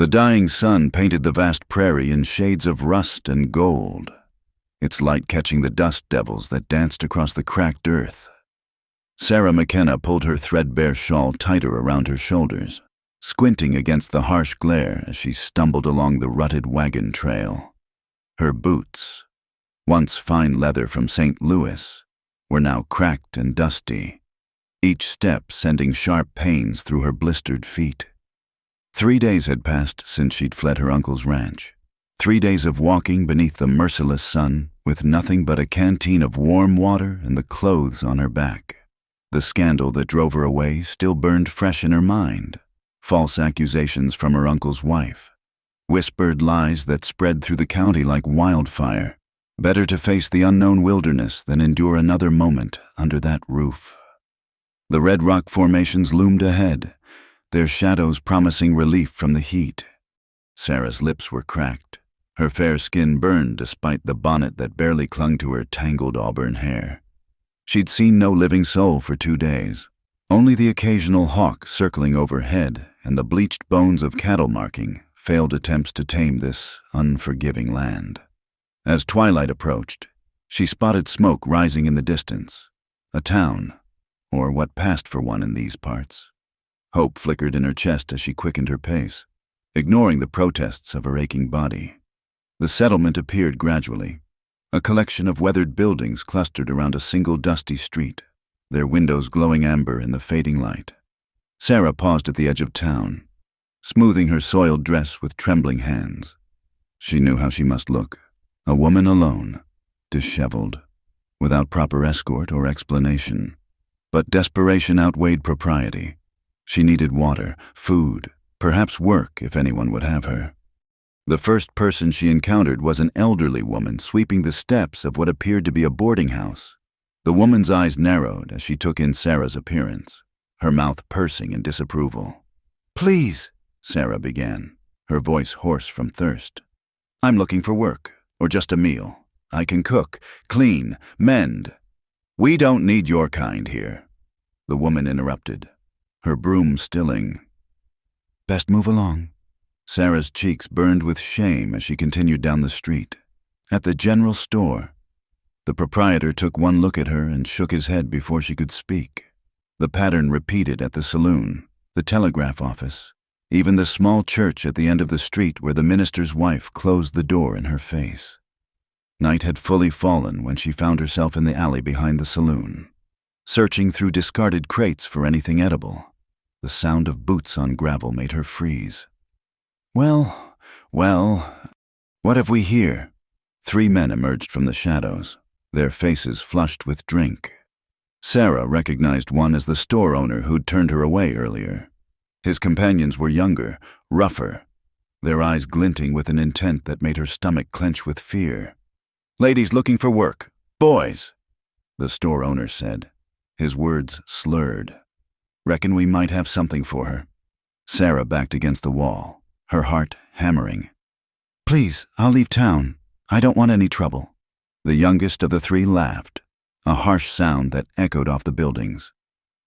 The dying sun painted the vast prairie in shades of rust and gold, its light catching the dust devils that danced across the cracked earth. Sarah McKenna pulled her threadbare shawl tighter around her shoulders, squinting against the harsh glare as she stumbled along the rutted wagon trail. Her boots, once fine leather from St. Louis, were now cracked and dusty, each step sending sharp pains through her blistered feet. 3 days had passed since she'd fled her uncle's ranch. 3 days of walking beneath the merciless sun, with nothing but a canteen of warm water and the clothes on her back. The scandal that drove her away still burned fresh in her mind. False accusations from her uncle's wife. Whispered lies that spread through the county like wildfire. Better to face the unknown wilderness than endure another moment under that roof. The red rock formations loomed ahead, their shadows promising relief from the heat. Sarah's lips were cracked. Her fair skin burned despite the bonnet that barely clung to her tangled auburn hair. She'd seen no living soul for 2 days. Only the occasional hawk circling overhead and the bleached bones of cattle marking failed attempts to tame this unforgiving land. As twilight approached, she spotted smoke rising in the distance. A town, or what passed for one in these parts. Hope flickered in her chest as she quickened her pace, ignoring the protests of her aching body. The settlement appeared gradually, a collection of weathered buildings clustered around a single dusty street, their windows glowing amber in the fading light. Sarah paused at the edge of town, smoothing her soiled dress with trembling hands. She knew how she must look, a woman alone, disheveled, without proper escort or explanation. But desperation outweighed propriety. She needed water, food, perhaps work if anyone would have her. The first person she encountered was an elderly woman sweeping the steps of what appeared to be a boarding house. The woman's eyes narrowed as she took in Sarah's appearance, her mouth pursing in disapproval. "Please," Sarah began, her voice hoarse from thirst. "I'm looking for work, or just a meal. I can cook, clean, mend." "We don't need your kind here," the woman interrupted, her broom stilling. "Best move along." Sarah's cheeks burned with shame as she continued down the street. At the general store, the proprietor took one look at her and shook his head before she could speak. The pattern repeated at the saloon, the telegraph office, even the small church at the end of the street where the minister's wife closed the door in her face. Night had fully fallen when she found herself in the alley behind the saloon, searching through discarded crates for anything edible. The sound of boots on gravel made her freeze. Well, what have we here?" 3 men emerged from the shadows, their faces flushed with drink. Sarah recognized one as the store owner who'd turned her away earlier. His companions were younger, rougher, their eyes glinting with an intent that made her stomach clench with fear. "Ladies looking for work. Boys," the store owner said, his words slurred. "Reckon we might have something for her." Sarah backed against the wall, her heart hammering. "Please, I'll leave town. I don't want any trouble." The youngest of the 3 laughed, a harsh sound that echoed off the buildings.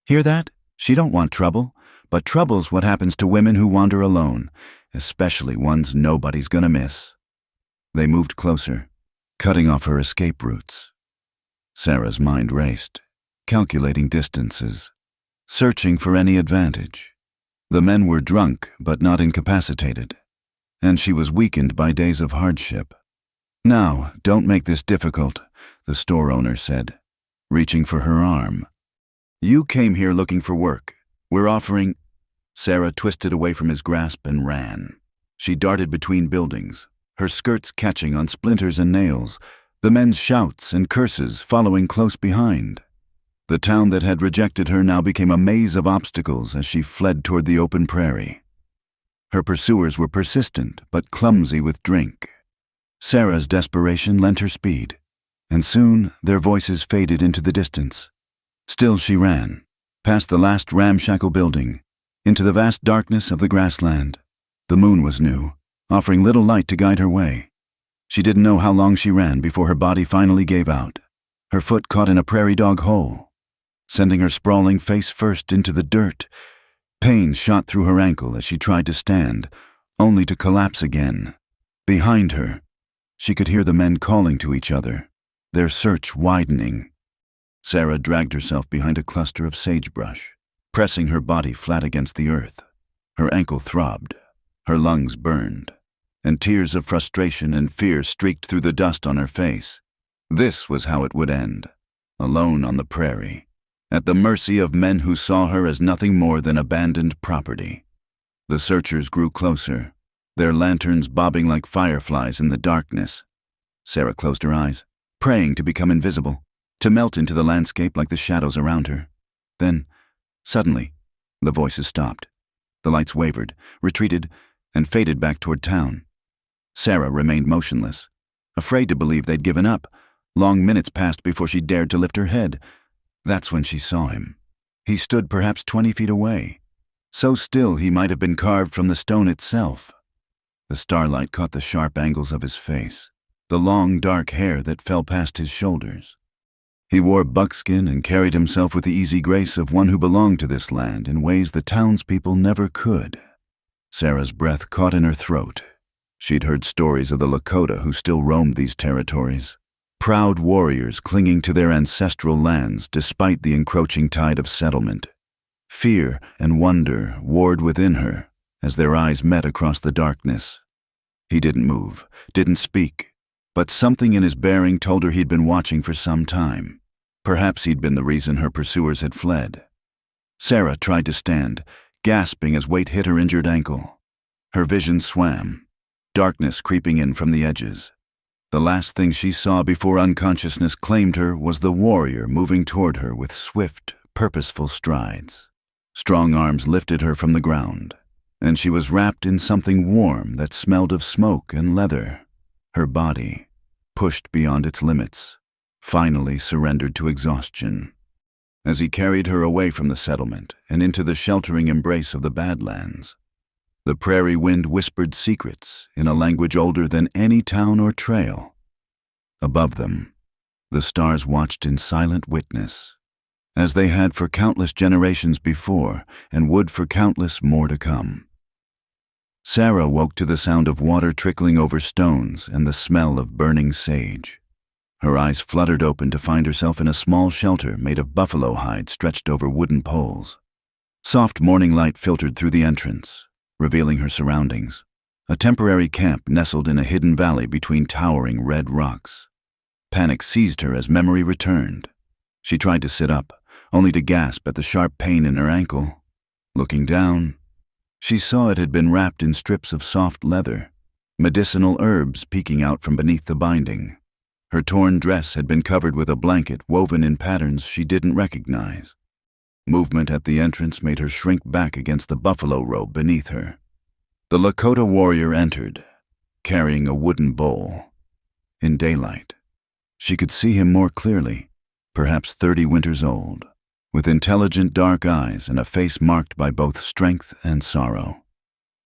"Hear that? She don't want trouble, but trouble's what happens to women who wander alone, especially ones nobody's gonna miss." They moved closer, cutting off her escape routes. Sarah's mind raced, calculating distances, searching for any advantage. The men were drunk but not incapacitated, and she was weakened by days of hardship. "Now, don't make this difficult," the store owner said, reaching for her arm. "You came here looking for work. We're offering—" Sarah twisted away from his grasp and ran. She darted between buildings, her skirts catching on splinters and nails, the men's shouts and curses following close behind. The town that had rejected her now became a maze of obstacles as she fled toward the open prairie. Her pursuers were persistent but clumsy with drink. Sarah's desperation lent her speed, and soon their voices faded into the distance. Still she ran, past the last ramshackle building, into the vast darkness of the grassland. The moon was new, offering little light to guide her way. She didn't know how long she ran before her body finally gave out. Her foot caught in a prairie dog hole, sending her sprawling face first into the dirt. Pain shot through her ankle as she tried to stand, only to collapse again. Behind her, she could hear the men calling to each other, their search widening. Sarah dragged herself behind a cluster of sagebrush, pressing her body flat against the earth. Her ankle throbbed, her lungs burned, and tears of frustration and fear streaked through the dust on her face. This was how it would end, alone on the prairie, at the mercy of men who saw her as nothing more than abandoned property. The searchers grew closer, their lanterns bobbing like fireflies in the darkness. Sarah closed her eyes, praying to become invisible, to melt into the landscape like the shadows around her. Then, suddenly, the voices stopped. The lights wavered, retreated, and faded back toward town. Sarah remained motionless, afraid to believe they'd given up. Long minutes passed before she dared to lift her head. That's when she saw him. He stood perhaps 20 feet away, so still he might have been carved from the stone itself. The starlight caught the sharp angles of his face, the long dark hair that fell past his shoulders. He wore buckskin and carried himself with the easy grace of one who belonged to this land in ways the townspeople never could. Sarah's breath caught in her throat. She'd heard stories of the Lakota who still roamed these territories, proud warriors clinging to their ancestral lands despite the encroaching tide of settlement. Fear and wonder warred within her as their eyes met across the darkness. He didn't move, didn't speak, but something in his bearing told her he'd been watching for some time. Perhaps he'd been the reason her pursuers had fled. Sarah tried to stand, gasping as weight hit her injured ankle. Her vision swam, darkness creeping in from the edges. The last thing she saw before unconsciousness claimed her was the warrior moving toward her with swift, purposeful strides. Strong arms lifted her from the ground, and she was wrapped in something warm that smelled of smoke and leather. Her body, pushed beyond its limits, finally surrendered to exhaustion. As he carried her away from the settlement and into the sheltering embrace of the Badlands, the prairie wind whispered secrets in a language older than any town or trail. Above them, the stars watched in silent witness, as they had for countless generations before and would for countless more to come. Sarah woke to the sound of water trickling over stones and the smell of burning sage. Her eyes fluttered open to find herself in a small shelter made of buffalo hide stretched over wooden poles. Soft morning light filtered through the entrance, revealing her surroundings. A temporary camp nestled in a hidden valley between towering red rocks. Panic seized her as memory returned. She tried to sit up, only to gasp at the sharp pain in her ankle. Looking down, she saw it had been wrapped in strips of soft leather, medicinal herbs peeking out from beneath the binding. Her torn dress had been covered with a blanket woven in patterns she didn't recognize. Movement at the entrance made her shrink back against the buffalo robe beneath her. The Lakota warrior entered, carrying a wooden bowl. In daylight, she could see him more clearly, perhaps 30 winters old, with intelligent dark eyes and a face marked by both strength and sorrow.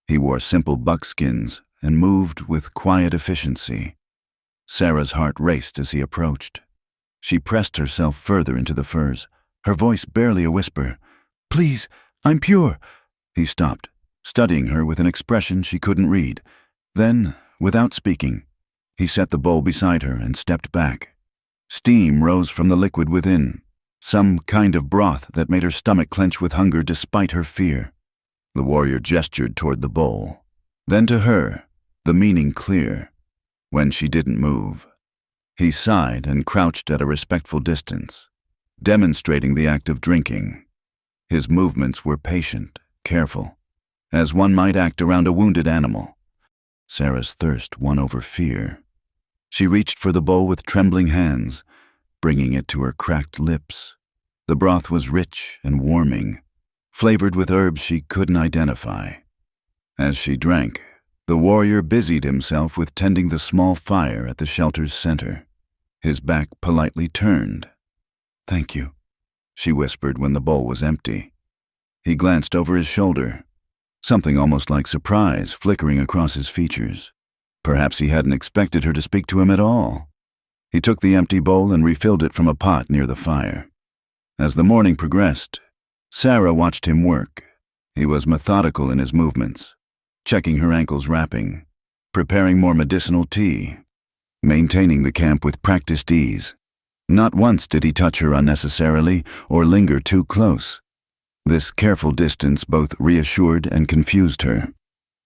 He wore simple buckskins and moved with quiet efficiency. Sarah's heart raced as he approached. She pressed herself further into the furs, her voice barely a whisper. "Please, I'm pure." He stopped, studying her with an expression she couldn't read. Then, without speaking, he set the bowl beside her and stepped back. Steam rose from the liquid within, some kind of broth that made her stomach clench with hunger despite her fear. The warrior gestured toward the bowl. Then to her, the meaning clear, when she didn't move. He sighed and crouched at a respectful distance, demonstrating the act of drinking. His movements were patient, careful, as one might act around a wounded animal. Sarah's thirst won over fear. She reached for the bowl with trembling hands, bringing it to her cracked lips. The broth was rich and warming, flavored with herbs she couldn't identify. As she drank, the warrior busied himself with tending the small fire at the shelter's center, his back politely turned. "Thank you," she whispered when the bowl was empty. He glanced over his shoulder, something almost like surprise flickering across his features. Perhaps he hadn't expected her to speak to him at all. He took the empty bowl and refilled it from a pot near the fire. As the morning progressed, Sarah watched him work. He was methodical in his movements, checking her ankles wrapping, preparing more medicinal tea, maintaining the camp with practiced ease. Not once did he touch her unnecessarily or linger too close. This careful distance both reassured and confused her.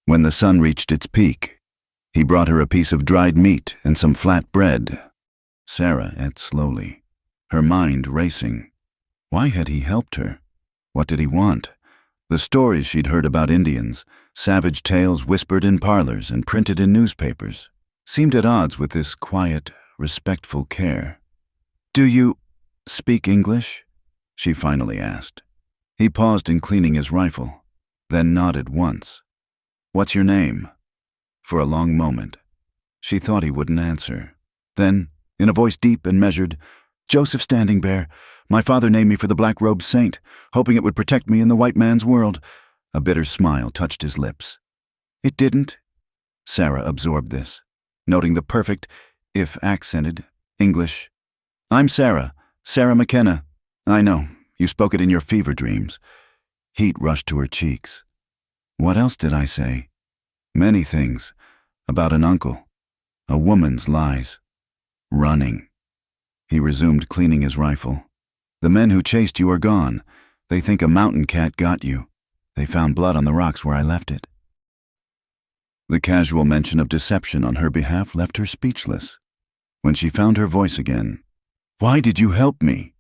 When the sun reached its peak, he brought her a piece of dried meat and some flat bread. Sarah ate slowly, her mind racing. Why had he helped her? What did he want? The stories she'd heard about Indians, savage tales whispered in parlors and printed in newspapers, seemed at odds with this quiet, respectful care. "Do you speak English?" she finally asked. He paused in cleaning his rifle, then nodded once. "What's your name?" For a long moment, she thought he wouldn't answer. Then, in a voice deep and measured, "Joseph Standing Bear. My father named me for the black-robed saint, hoping it would protect me in the white man's world." A bitter smile touched his lips. "It didn't." Sarah absorbed this, noting the perfect, if accented, English. "I'm Sarah McKenna. I know, you spoke it in your fever dreams." Heat rushed to her cheeks. What else did I say? Many things. About an uncle. A woman's lies. Running. He resumed cleaning his rifle. "The men who chased you are gone. They think a mountain cat got you. They found blood on the rocks where I left it." The casual mention of deception on her behalf left her speechless. When she found her voice again, "Why did you help me?"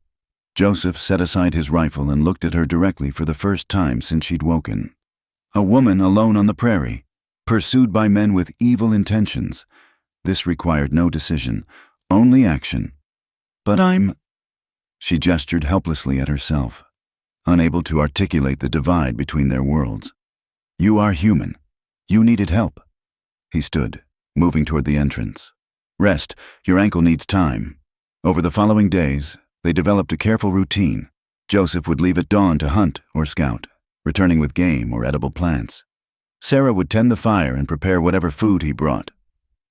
Joseph set aside his rifle and looked at her directly for the first time since she'd woken. A woman alone on the prairie, pursued by men with evil intentions. This required no decision, only action. "But I'm—" She gestured helplessly at herself, unable to articulate the divide between their worlds. "You are human. You needed help." He stood, moving toward the entrance. "Rest. Your ankle needs time." Over the following days, they developed a careful routine. Joseph would leave at dawn to hunt or scout, returning with game or edible plants. Sarah would tend the fire and prepare whatever food he brought,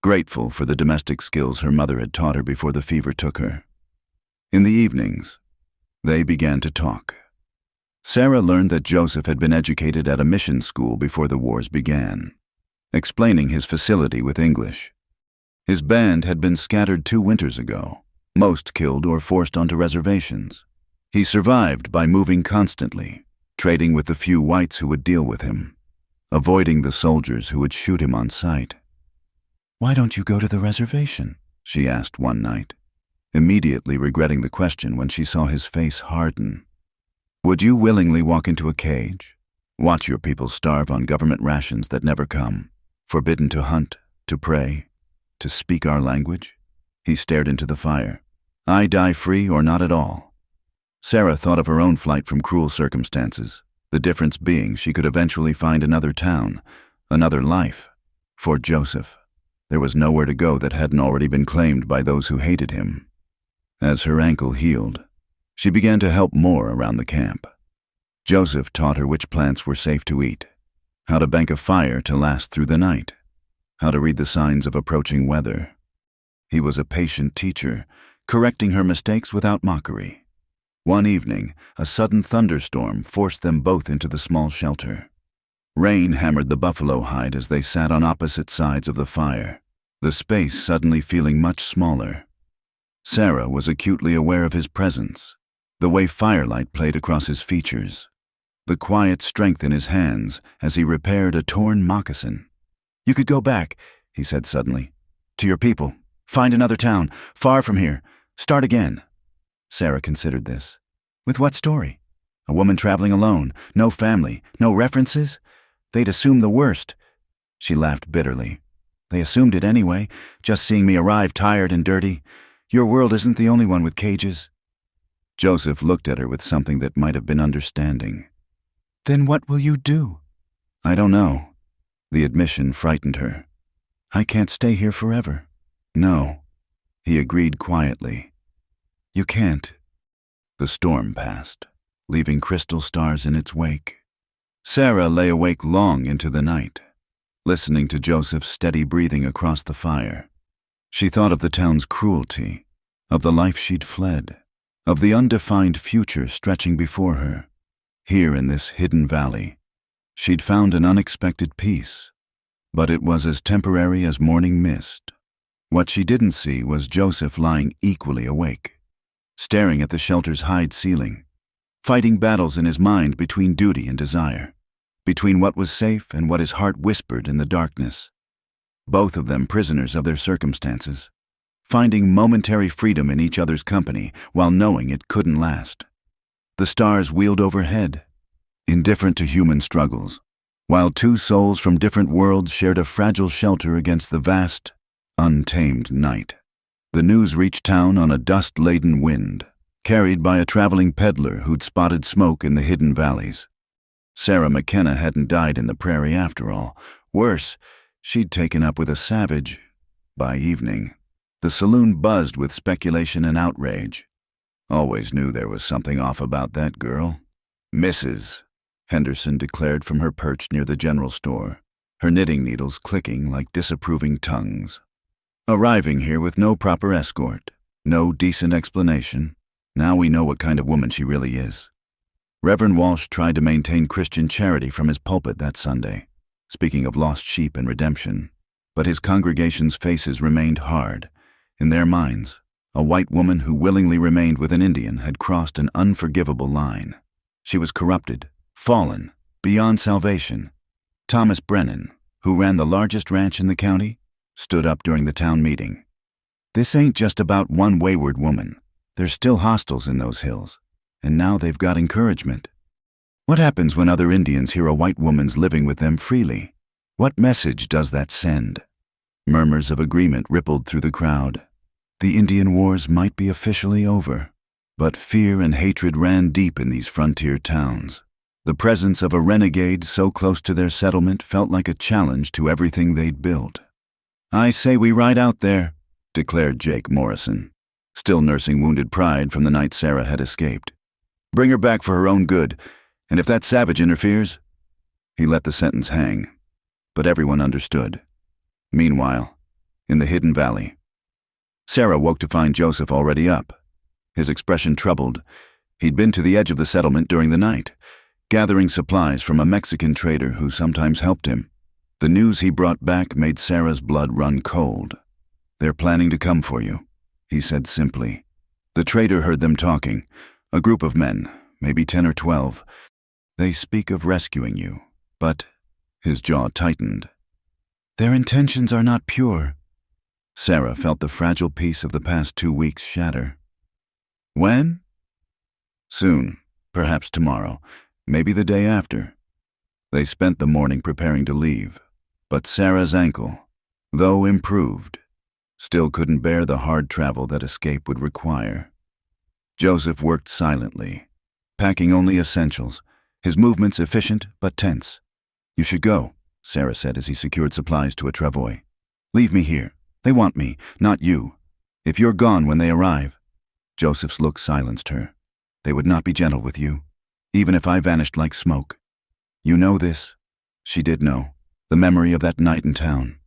grateful for the domestic skills her mother had taught her before the fever took her. In the evenings, they began to talk. Sarah learned that Joseph had been educated at a mission school before the wars began, explaining his facility with English. His band had been scattered 2 winters ago, most killed or forced onto reservations. He survived by moving constantly, trading with the few whites who would deal with him, avoiding the soldiers who would shoot him on sight. "Why don't you go to the reservation?" she asked one night, immediately regretting the question when she saw his face harden. "Would you willingly walk into a cage, watch your people starve on government rations that never come, forbidden to hunt, to pray, to speak our language?" He stared into the fire. "I die free or not at all." Sarah thought of her own flight from cruel circumstances, the difference being she could eventually find another town, another life. For Joseph, there was nowhere to go that hadn't already been claimed by those who hated him. As her ankle healed, she began to help more around the camp. Joseph taught her which plants were safe to eat, how to bank a fire to last through the night, how to read the signs of approaching weather. He was a patient teacher, correcting her mistakes without mockery. One evening, a sudden thunderstorm forced them both into the small shelter. Rain hammered the buffalo hide as they sat on opposite sides of the fire, the space suddenly feeling much smaller. Sarah was acutely aware of his presence, the way firelight played across his features, the quiet strength in his hands as he repaired a torn moccasin. "You could go back," he said suddenly, "to your people. Find another town, far from here. Start again." Sarah considered this. With what story? A woman traveling alone, no family, no references? They'd assume the worst. She laughed bitterly. "They assumed it anyway, just seeing me arrive tired and dirty. Your world isn't the only one with cages." Joseph looked at her with something that might have been understanding. "Then what will you do?" "I don't know." The admission frightened her. "I can't stay here forever." "No," he agreed quietly. "You can't." The storm passed, leaving crystal stars in its wake. Sarah lay awake long into the night, listening to Joseph's steady breathing across the fire. She thought of the town's cruelty, of the life she'd fled, of the undefined future stretching before her. Here in this hidden valley, she'd found an unexpected peace, but it was as temporary as morning mist. What she didn't see was Joseph lying equally awake, staring at the shelter's hide ceiling, fighting battles in his mind between duty and desire, between what was safe and what his heart whispered in the darkness. Both of them prisoners of their circumstances, finding momentary freedom in each other's company while knowing it couldn't last. The stars wheeled overhead, indifferent to human struggles, while two souls from different worlds shared a fragile shelter against the vast, untamed night. The news reached town on a dust-laden wind, carried by a traveling peddler who'd spotted smoke in the hidden valleys. Sarah McKenna hadn't died in the prairie after all. Worse, she'd taken up with a savage. By evening, the saloon buzzed with speculation and outrage. Always knew there was something off about that girl. "Mrs." Henderson declared from her perch near the general store, her knitting needles clicking like disapproving tongues. Arriving here with no proper escort, no decent explanation. Now we know what kind of woman she really is. Reverend Walsh tried to maintain Christian charity from his pulpit that Sunday, speaking of lost sheep and redemption, but his congregation's faces remained hard. In their minds, a white woman who willingly remained with an Indian had crossed an unforgivable line. She was corrupted, fallen, beyond salvation. Thomas Brennan, who ran the largest ranch in the county, stood up during the town meeting. "This ain't just about one wayward woman. There's still hostiles in those hills, and now they've got encouragement. What happens when other Indians hear a white woman's living with them freely? What message does that send?" Murmurs of agreement rippled through the crowd. The Indian wars might be officially over, but fear and hatred ran deep in these frontier towns. The presence of a renegade so close to their settlement felt like a challenge to everything they'd built. "I say we ride out there," declared Jake Morrison, still nursing wounded pride from the night Sarah had escaped. "Bring her back for her own good, and if that savage interferes..." He let the sentence hang, but everyone understood. Meanwhile, in the hidden valley, Sarah woke to find Joseph already up, his expression troubled. He'd been to the edge of the settlement during the night, gathering supplies from a Mexican trader who sometimes helped him. The news he brought back made Sarah's blood run cold. "They're planning to come for you," he said simply. The trader heard them talking, a group of men, maybe 10 or 12. "They speak of rescuing you, but..." His jaw tightened. "Their intentions are not pure." Sarah felt the fragile peace of the past 2 weeks shatter. "When?" "Soon, perhaps tomorrow. Maybe the day after." They spent the morning preparing to leave, but Sarah's ankle, though improved, still couldn't bear the hard travel that escape would require. Joseph worked silently, packing only essentials, his movements efficient but tense. "You should go," Sarah said as he secured supplies to a travois. "Leave me here. They want me, not you. If you're gone when they arrive..." Joseph's look silenced her. "They would not be gentle with you, even if I vanished like smoke. You know this." She did know. The memory of that night in town,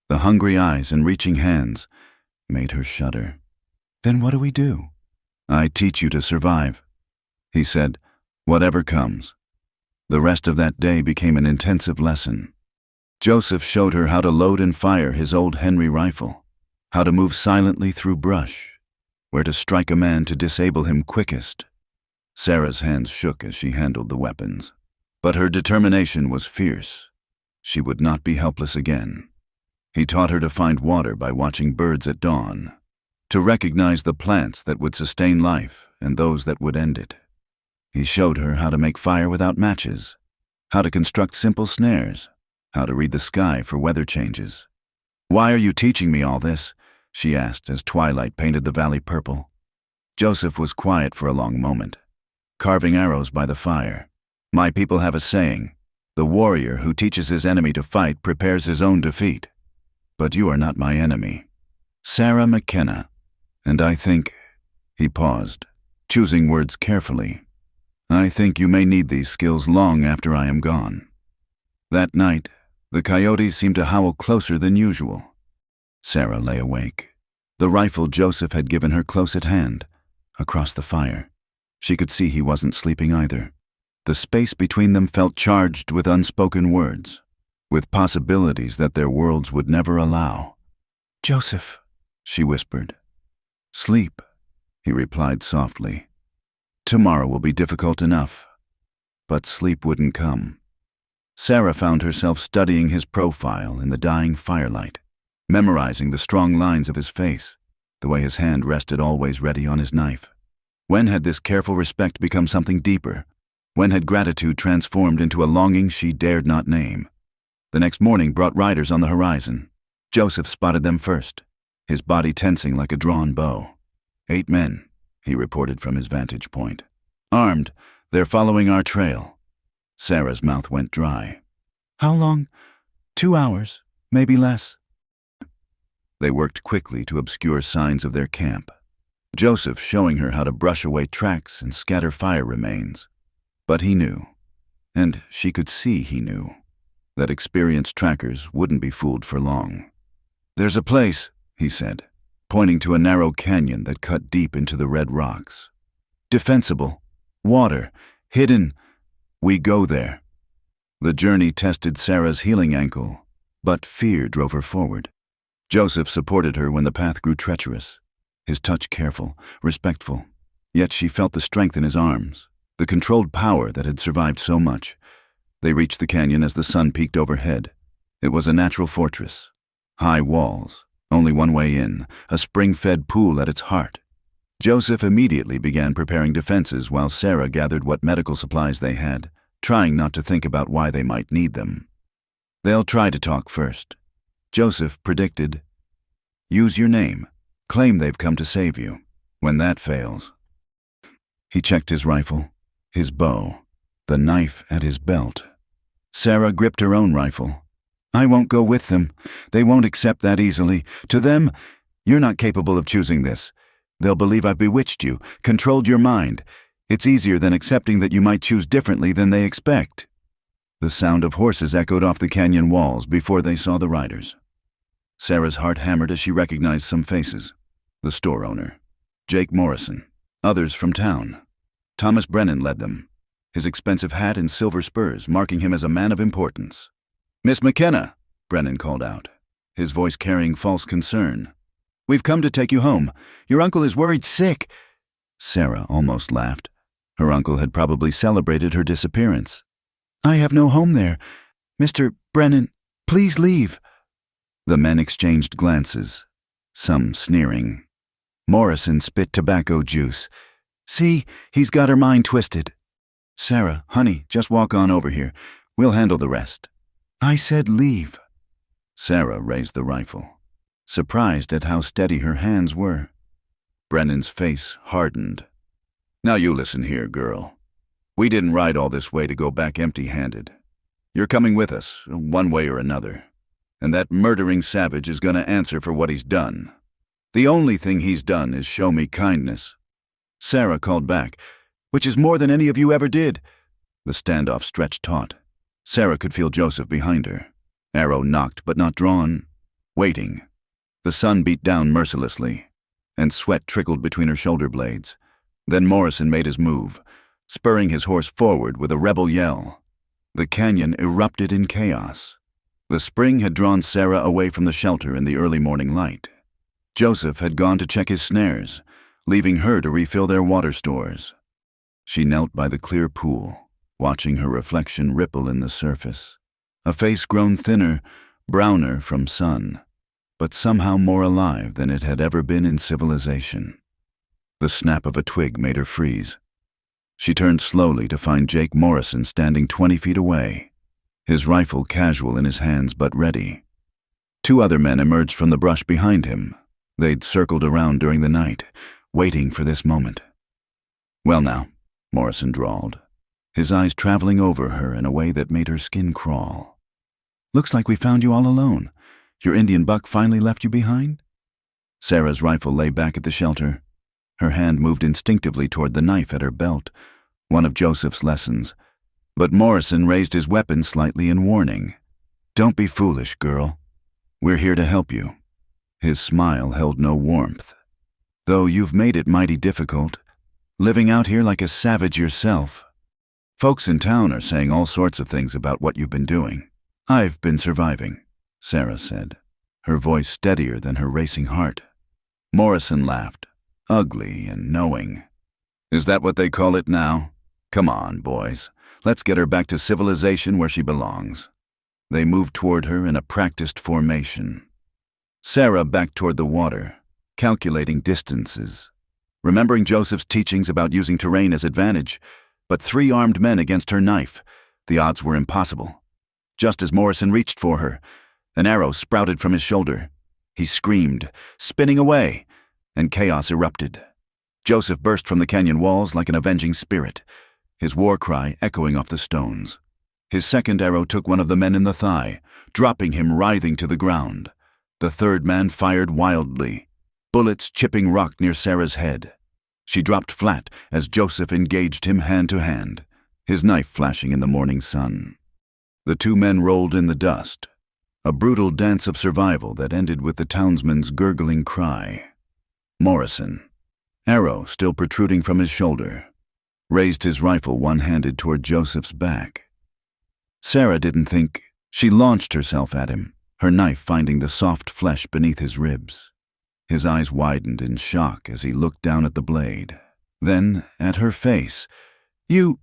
the hungry eyes and reaching hands, made her shudder. "Then what do we do?" "I teach you to survive," he said, "whatever comes." The rest of that day became an intensive lesson. Joseph showed her how to load and fire his old Henry rifle, how to move silently through brush, where to strike a man to disable him quickest. Sarah's hands shook as she handled the weapons, but her determination was fierce. She would not be helpless again. He taught her to find water by watching birds at dawn, to recognize the plants that would sustain life and those that would end it. He showed her how to make fire without matches, how to construct simple snares, how to read the sky for weather changes. "Why are you teaching me all this?" she asked as twilight painted the valley purple. Joseph was quiet for a long moment, carving arrows by the fire. "My people have a saying, the warrior who teaches his enemy to fight prepares his own defeat. But you are not my enemy. Sarah McKenna. And I think..." He paused, choosing words carefully. "I think you may need these skills long after I am gone." That night, the coyotes seemed to howl closer than usual. Sarah lay awake, the rifle Joseph had given her close at hand, across the fire. She could see he wasn't sleeping either. The space between them felt charged with unspoken words, with possibilities that their worlds would never allow. "Joseph," she whispered. "Sleep," he replied softly. "Tomorrow will be difficult enough." But sleep wouldn't come. Sarah found herself studying his profile in the dying firelight, memorizing the strong lines of his face, the way his hand rested always ready on his knife. When had this careful respect become something deeper? When had gratitude transformed into a longing she dared not name? The next morning brought riders on the horizon. Joseph spotted them first, his body tensing like a drawn bow. 8 men, he reported from his vantage point. "Armed, they're following our trail." Sarah's mouth went dry. "How long?" 2 hours, maybe less." They worked quickly to obscure signs of their camp, Joseph showing her how to brush away tracks and scatter fire remains. But he knew, and she could see he knew, that experienced trackers wouldn't be fooled for long. "There's a place," he said, pointing to a narrow canyon that cut deep into the red rocks. "Defensible. Water. Hidden. We go there." The journey tested Sarah's healing ankle, but fear drove her forward. Joseph supported her when the path grew treacherous, his touch careful, respectful. Yet she felt the strength in his arms, the controlled power that had survived so much. They reached the canyon as the sun peeked overhead. It was a natural fortress. High walls, only one way in, a spring-fed pool at its heart. Joseph immediately began preparing defenses while Sarah gathered what medical supplies they had, trying not to think about why they might need them. "They'll try to talk first," Joseph predicted. "Use your name. Claim they've come to save you. When that fails..." He checked his rifle, his bow, the knife at his belt. Sarah gripped her own rifle. "I won't go with them. They won't accept that easily. To them, you're not capable of choosing this. They'll believe I've bewitched you, controlled your mind. It's easier than accepting that you might choose differently than they expect." The sound of horses echoed off the canyon walls before they saw the riders. Sarah's heart hammered as she recognized some faces. The store owner, Jake Morrison, others from town. Thomas Brennan led them, his expensive hat and silver spurs marking him as a man of importance. "Miss McKenna," Brennan called out, his voice carrying false concern. "We've come to take you home. Your uncle is worried sick." Sarah almost laughed. Her uncle had probably celebrated her disappearance. "I have no home there. Mr. Brennan, please leave." The men exchanged glances, some sneering. Morrison spit tobacco juice. "See, he's got her mind twisted." "Sarah, honey, just walk on over here. We'll handle the rest." "I said leave." Sarah raised the rifle, surprised at how steady her hands were. Brennan's face hardened. "Now you listen here, girl. We didn't ride all this way to go back empty-handed. You're coming with us, one way or another. And that murdering savage is going to answer for what he's done. The only thing he's done is show me kindness." Sarah called back, "Which is more than any of you ever did." The standoff stretched taut. Sarah could feel Joseph behind her. Arrow knocked but not drawn. Waiting. The sun beat down mercilessly, and sweat trickled between her shoulder blades. Then Morrison made his move, spurring his horse forward with a rebel yell. The canyon erupted in chaos. The spring had drawn Sarah away from the shelter in the early morning light. Joseph had gone to check his snares, leaving her to refill their water stores. She knelt by the clear pool, watching her reflection ripple in the surface. A face grown thinner, browner from sun, but somehow more alive than it had ever been in civilization. The snap of a twig made her freeze. She turned slowly to find Jake Morrison standing 20 feet away, his rifle casual in his hands but ready. 2 other men emerged from the brush behind him. They'd circled around during the night, waiting for this moment. "Well now," Morrison drawled, his eyes traveling over her in a way that made her skin crawl. "Looks like we found you all alone. Your Indian buck finally left you behind?" Sarah's rifle lay back at the shelter. Her hand moved instinctively toward the knife at her belt, one of Joseph's lessons. But Morrison raised his weapon slightly in warning. "Don't be foolish, girl. We're here to help you." His smile held no warmth. "Though you've made it mighty difficult, living out here like a savage yourself. Folks in town are saying all sorts of things about what you've been doing. "I've been surviving," Sarah said, her voice steadier than her racing heart. Morrison laughed, ugly and knowing. "Is that what they call it now? Come on, boys. Let's get her back to civilization where she belongs." They moved toward her in a practiced formation. Sarah backed toward the water, calculating distances, remembering Joseph's teachings about using terrain as advantage, but 3 armed men against her knife. The odds were impossible. Just as Morrison reached for her, an arrow sprouted from his shoulder. He screamed, spinning away, and chaos erupted. Joseph burst from the canyon walls like an avenging spirit, his war cry echoing off the stones. His second arrow took one of the men in the thigh, dropping him writhing to the ground. The third man fired wildly, bullets chipping rock near Sarah's head. She dropped flat as Joseph engaged him hand to hand, his knife flashing in the morning sun. The 2 men rolled in the dust, a brutal dance of survival that ended with the townsman's gurgling cry. Morrison, arrow still protruding from his shoulder, raised his rifle one-handed toward Joseph's back. Sarah didn't think. She launched herself at him, her knife finding the soft flesh beneath his ribs. His eyes widened in shock as he looked down at the blade, then at her face. You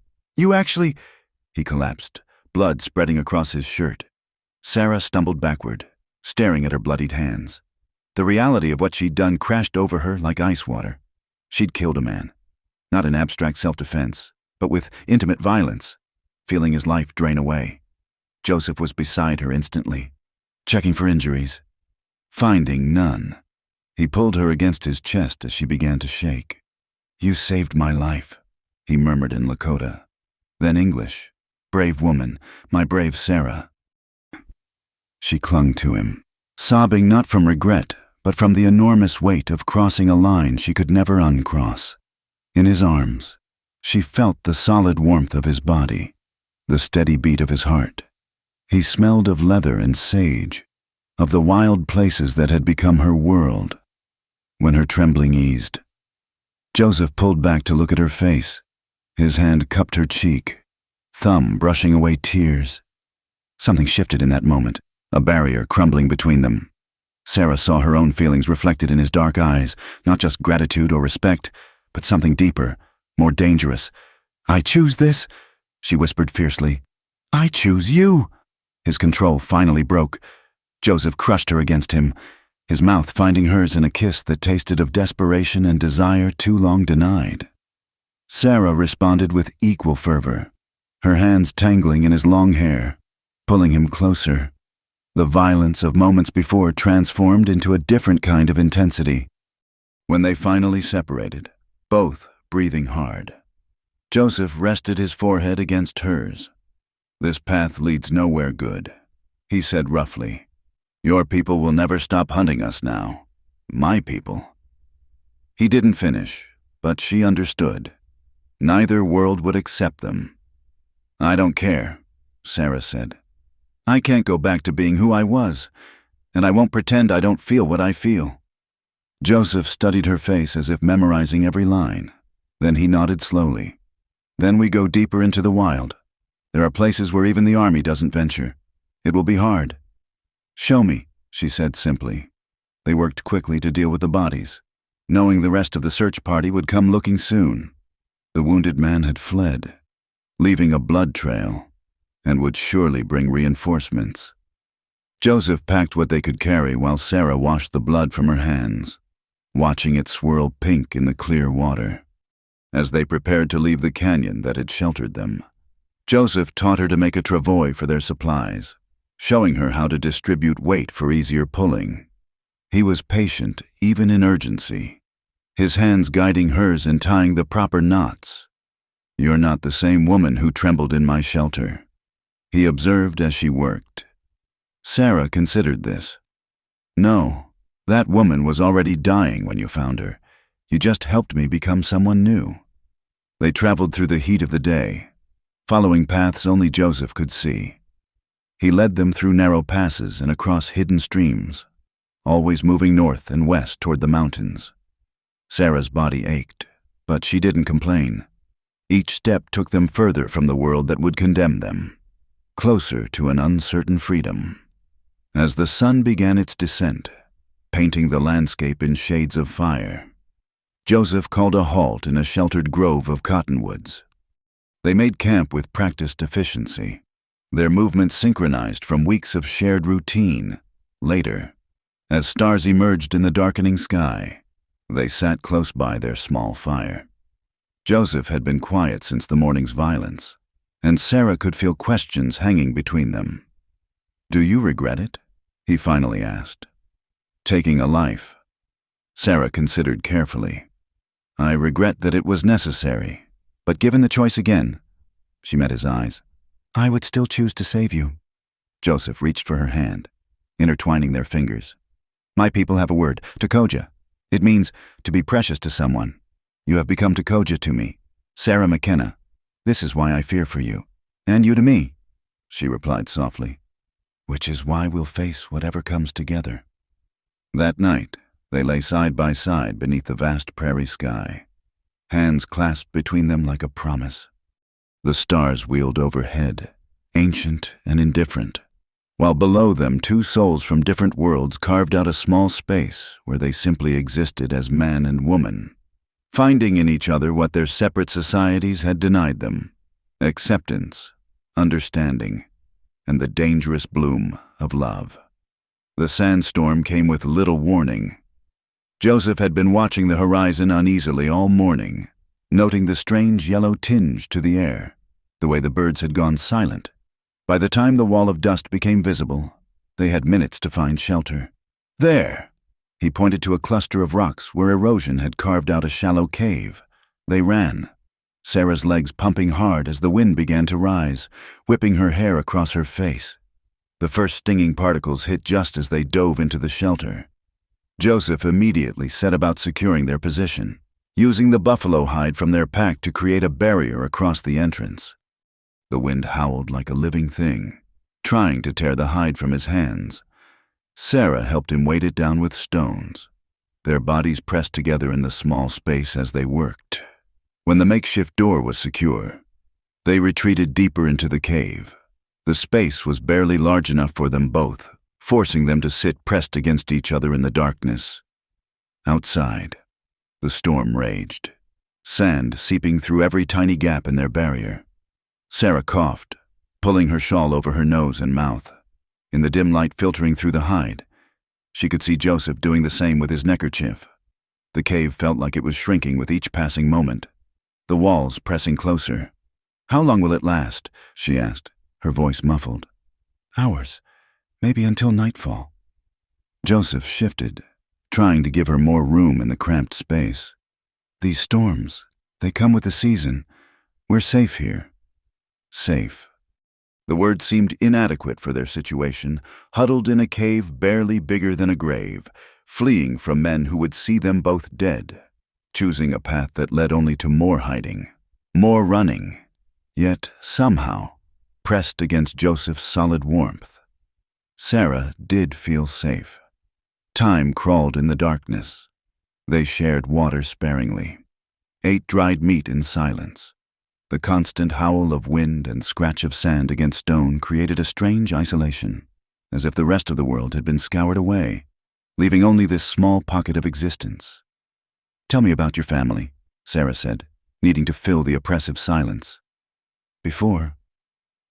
actually—" He collapsed, blood spreading across his shirt. Sarah stumbled backward, staring at her bloodied hands. The reality of what she'd done crashed over her like ice water. She'd killed a man, not in abstract self-defense, but with intimate violence, feeling his life drain away. Joseph was beside her instantly, checking for injuries, finding none. He pulled her against his chest as she began to shake. "You saved my life," he murmured in Lakota. Then English. "Brave woman, my brave Sarah." She clung to him, sobbing not from regret, but from the enormous weight of crossing a line she could never uncross. In his arms, she felt the solid warmth of his body, the steady beat of his heart. He smelled of leather and sage, of the wild places that had become her world. When her trembling eased, Joseph pulled back to look at her face. His hand cupped her cheek, thumb brushing away tears. Something shifted in that moment, a barrier crumbling between them. Sarah saw her own feelings reflected in his dark eyes, not just gratitude or respect, but something deeper, more dangerous. "I choose this," she whispered fiercely. "I choose you." His control finally broke. Joseph crushed her against him, his mouth finding hers in a kiss that tasted of desperation and desire too long denied. Sarah responded with equal fervor, her hands tangling in his long hair, pulling him closer. The violence of moments before transformed into a different kind of intensity. When they finally separated, both breathing hard, Joseph rested his forehead against hers. "This path leads nowhere good," he said roughly. "Your people will never stop hunting us now. My people." He didn't finish, but she understood. Neither world would accept them. "I don't care," Sarah said. "I can't go back to being who I was, and I won't pretend I don't feel what I feel." Joseph studied her face as if memorizing every line. Then he nodded slowly. "Then we go deeper into the wild. There are places where even the army doesn't venture. It will be hard." "Show me," she said simply. They worked quickly to deal with the bodies, knowing the rest of the search party would come looking soon. The wounded man had fled, leaving a blood trail, and would surely bring reinforcements. Joseph packed what they could carry while Sarah washed the blood from her hands, watching it swirl pink in the clear water. As they prepared to leave the canyon that had sheltered them, Joseph taught her to make a travois for their supplies, showing her how to distribute weight for easier pulling. He was patient even in urgency, his hands guiding hers in tying the proper knots. "You're not the same woman who trembled in my shelter," he observed as she worked. Sarah considered this. "No, that woman was already dying when you found her. You just helped me become someone new." They traveled through the heat of the day, following paths only Joseph could see. He led them through narrow passes and across hidden streams, always moving north and west toward the mountains. Sarah's body ached, but she didn't complain. Each step took them further from the world that would condemn them, closer to an uncertain freedom. As the sun began its descent, painting the landscape in shades of fire, Joseph called a halt in a sheltered grove of cottonwoods. They made camp with practiced efficiency, their movements synchronized from weeks of shared routine. Later, as stars emerged in the darkening sky, they sat close by their small fire. Joseph had been quiet since the morning's violence, and Sarah could feel questions hanging between them. "Do you regret it?" he finally asked. "Taking a life?" Sarah considered carefully. "I regret that it was necessary, but given the choice again," she met his eyes, "I would still choose to save you." Joseph reached for her hand, intertwining their fingers. "My people have a word, Takoja. It means to be precious to someone. You have become Takoja to me, Sarah McKenna. This is why I fear for you, and you to me," she replied softly. "Which is why we'll face whatever comes together." That night, they lay side by side beneath the vast prairie sky, hands clasped between them like a promise. The stars wheeled overhead, ancient and indifferent, while below them 2 souls from different worlds carved out a small space where they simply existed as man and woman, finding in each other what their separate societies had denied them: acceptance, understanding, and the dangerous bloom of love. The sandstorm came with little warning. Joseph had been watching the horizon uneasily all morning, noting the strange yellow tinge to the air, the way the birds had gone silent. By the time the wall of dust became visible, they had minutes to find shelter. "There!" He pointed to a cluster of rocks where erosion had carved out a shallow cave. They ran, Sarah's legs pumping hard as the wind began to rise, whipping her hair across her face. The first stinging particles hit just as they dove into the shelter. Joseph immediately set about securing their position, using the buffalo hide from their pack to create a barrier across the entrance. The wind howled like a living thing, trying to tear the hide from his hands. Sarah helped him weight it down with stones, their bodies pressed together in the small space as they worked. When the makeshift door was secure, they retreated deeper into the cave. The space was barely large enough for them both, forcing them to sit pressed against each other in the darkness. Outside, the storm raged, sand seeping through every tiny gap in their barrier. Sarah coughed, pulling her shawl over her nose and mouth. In the dim light filtering through the hide, she could see Joseph doing the same with his neckerchief. The cave felt like it was shrinking with each passing moment, the walls pressing closer. "How long will it last?" she asked, her voice muffled. "Hours, maybe until nightfall." Joseph shifted, trying to give her more room in the cramped space. "These storms, they come with the season. We're safe here." Safe. The word seemed inadequate for their situation, huddled in a cave barely bigger than a grave, fleeing from men who would see them both dead, choosing a path that led only to more hiding, more running, yet somehow pressed against Joseph's solid warmth. Sarah did feel safe. Time crawled in the darkness. They shared water sparingly, ate dried meat in silence. The constant howl of wind and scratch of sand against stone created a strange isolation, as if the rest of the world had been scoured away, leaving only this small pocket of existence. "Tell me about your family," Sarah said, needing to fill the oppressive silence. "Before."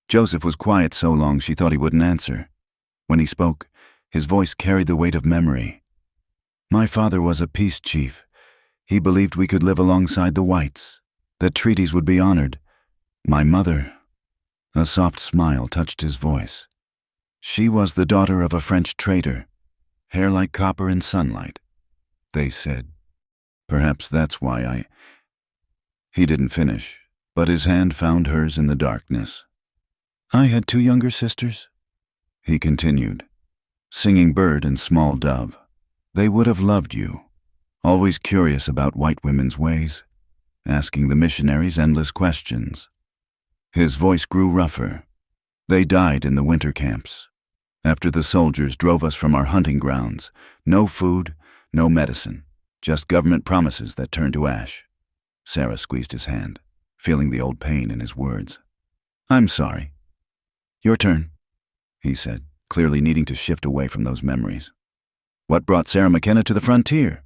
Joseph was quiet so long she thought he wouldn't answer. When he spoke, his voice carried the weight of memory. "My father was a peace chief. He believed we could live alongside the whites, that treaties would be honored. My mother," a soft smile touched his voice. "She was the daughter of a French trader, hair like copper in sunlight, they said. Perhaps that's why He didn't finish, but his hand found hers in the darkness. "I had 2 younger sisters," he continued, singing bird and small dove. "They would have loved you, always curious about white women's ways, asking the missionaries endless questions." His voice grew rougher. "They died in the winter camps. After the soldiers drove us from our hunting grounds, no food, no medicine, just government promises that turned to ash." Sarah squeezed his hand, feeling the old pain in his words. "I'm sorry." Your turn, he said, clearly needing to shift away from those memories. What brought Sarah McKenna to the frontier?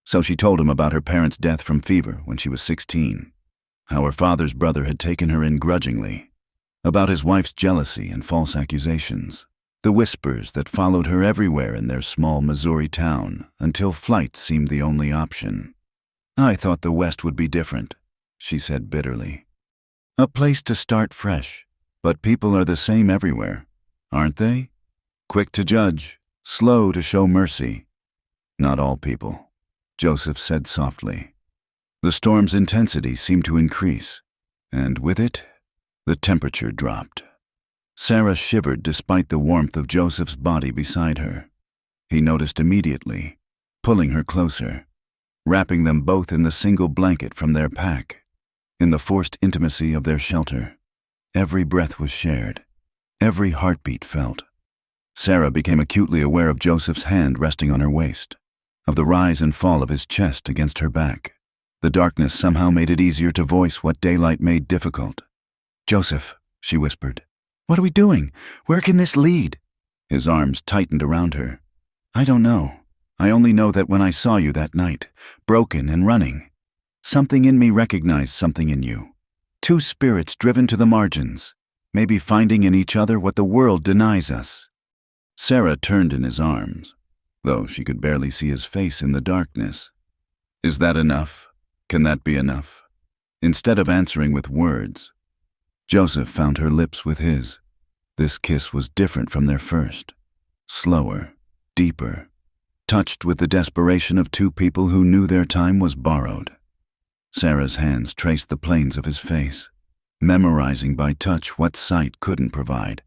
So she told him about her parents' death from fever when she was 16, how her father's brother had taken her in grudgingly, about his wife's jealousy and false accusations, the whispers that followed her everywhere in their small Missouri town until flight seemed the only option. I thought the West would be different, she said bitterly. A place to start fresh, but people are the same everywhere, aren't they? Quick to judge, slow to show mercy. Not all people, Joseph said softly. The storm's intensity seemed to increase, and with it, the temperature dropped. Sarah shivered despite the warmth of Joseph's body beside her. He noticed immediately, pulling her closer, wrapping them both in the single blanket from their pack, in the forced intimacy of their shelter. Every breath was shared, every heartbeat felt. Sarah became acutely aware of Joseph's hand resting on her waist, of the rise and fall of his chest against her back. The darkness somehow made it easier to voice what daylight made difficult. Joseph, she whispered, what are we doing? Where can this lead? His arms tightened around her. I don't know. I only know that when I saw you that night, broken and running, something in me recognized something in you. Two spirits driven to the margins, maybe finding in each other what the world denies us. Sarah turned in his arms, though she could barely see his face in the darkness. Is that enough? Can that be enough? Instead of answering with words, Joseph found her lips with his. This kiss was different from their first. Slower, deeper, touched with the desperation of two people who knew their time was borrowed. Sarah's hands traced the planes of his face, memorizing by touch what sight couldn't provide.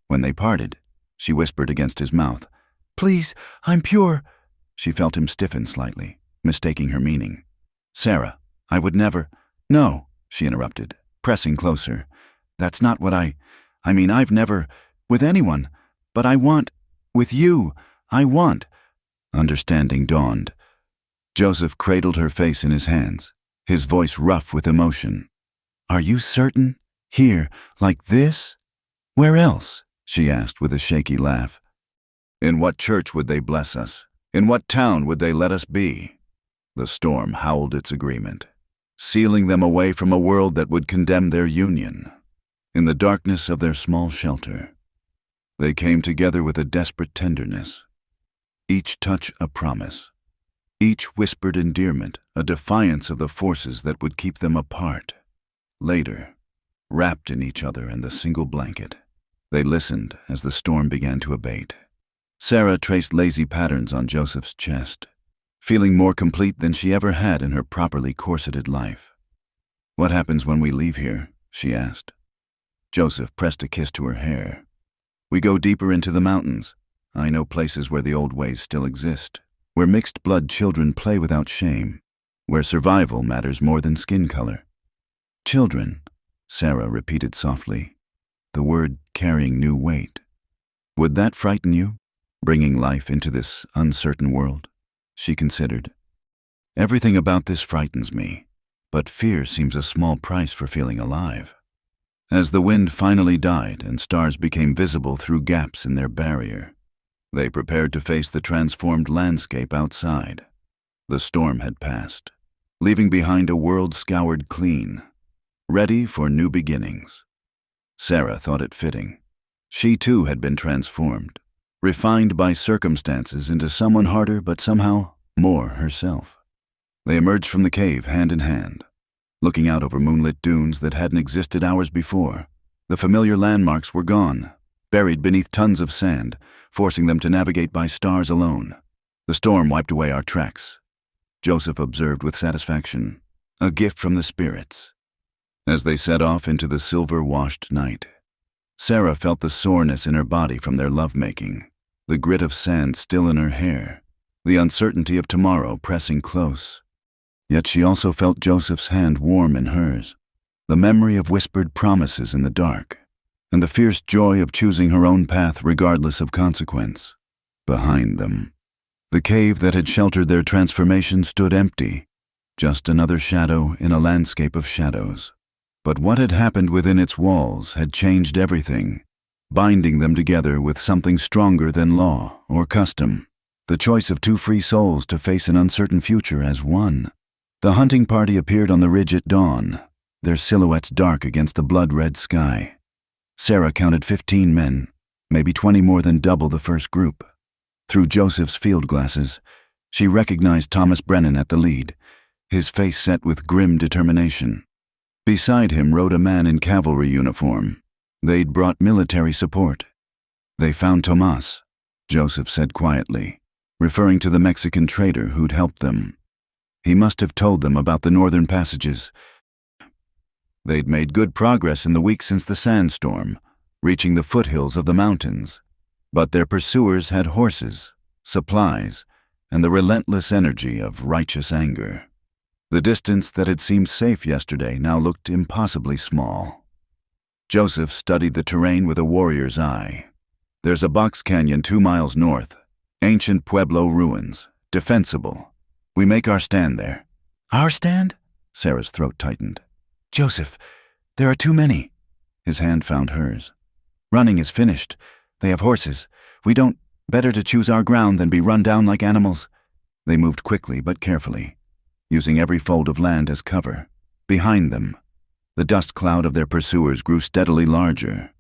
When they parted, she whispered against his mouth, Please, I'm pure. She felt him stiffen slightly, mistaking her meaning. Sarah, I would never. No, she interrupted, pressing closer. That's not what I mean, I've never, with anyone, but I want, with you, I want. Understanding dawned. Joseph cradled her face in his hands, his voice rough with emotion. Are you certain? Here, like this? Where else? She asked with a shaky laugh. In what church would they bless us? In what town would they let us be? The storm howled its agreement, sealing them away from a world that would condemn their union. In the darkness of their small shelter, they came together with a desperate tenderness, each touch a promise, each whispered endearment a defiance of the forces that would keep them apart. Later, wrapped in each other in the single blanket, they listened as the storm began to abate. Sarah traced lazy patterns on Joseph's chest, feeling more complete than she ever had in her properly corseted life. What happens when we leave here? She asked. Joseph pressed a kiss to her hair. We go deeper into the mountains. I know places where the old ways still exist, where mixed-blood children play without shame, where survival matters more than skin color. Children, Sarah repeated softly, the word carrying new weight. Would that frighten you, bringing life into this uncertain world? She considered. Everything about this frightens me, but fear seems a small price for feeling alive. As the wind finally died and stars became visible through gaps in their barrier, they prepared to face the transformed landscape outside. The storm had passed, leaving behind a world scoured clean, ready for new beginnings. Sarah thought it fitting. She too had been transformed, refined by circumstances into someone harder but somehow more herself. They emerged from the cave hand in hand, looking out over moonlit dunes that hadn't existed hours before. The familiar landmarks were gone, buried beneath tons of sand, forcing them to navigate by stars alone. The storm wiped away our tracks, Joseph observed with satisfaction, a gift from the spirits. As they set off into the silver-washed night, Sarah felt the soreness in her body from their lovemaking, the grit of sand still in her hair, the uncertainty of tomorrow pressing close. Yet she also felt Joseph's hand warm in hers, the memory of whispered promises in the dark, and the fierce joy of choosing her own path regardless of consequence. Behind them, the cave that had sheltered their transformation stood empty, just another shadow in a landscape of shadows. But what had happened within its walls had changed everything, binding them together with something stronger than law or custom. The choice of two free souls to face an uncertain future as one. The hunting party appeared on the ridge at dawn, their silhouettes dark against the blood-red sky. Sarah counted 15 men, maybe 20 more than double the first group. Through Joseph's field glasses, she recognized Thomas Brennan at the lead, his face set with grim determination. Beside him rode a man in cavalry uniform. They'd brought military support. "They found Tomas," Joseph said quietly, referring to the Mexican trader who'd helped them. He must have told them about the northern passages. They'd made good progress in the week since the sandstorm, reaching the foothills of the mountains. But their pursuers had horses, supplies, and the relentless energy of righteous anger. The distance that had seemed safe yesterday now looked impossibly small. Joseph studied the terrain with a warrior's eye. There's a box canyon 2 miles north, ancient Pueblo ruins, defensible. We make our stand there. "Our stand?" Sarah's throat tightened. "Joseph, there are too many." His hand found hers. "Running is finished. They have horses. We don't. Better to choose our ground than be run down like animals." They moved quickly but carefully, using every fold of land as cover. Behind them, the dust cloud of their pursuers grew steadily larger.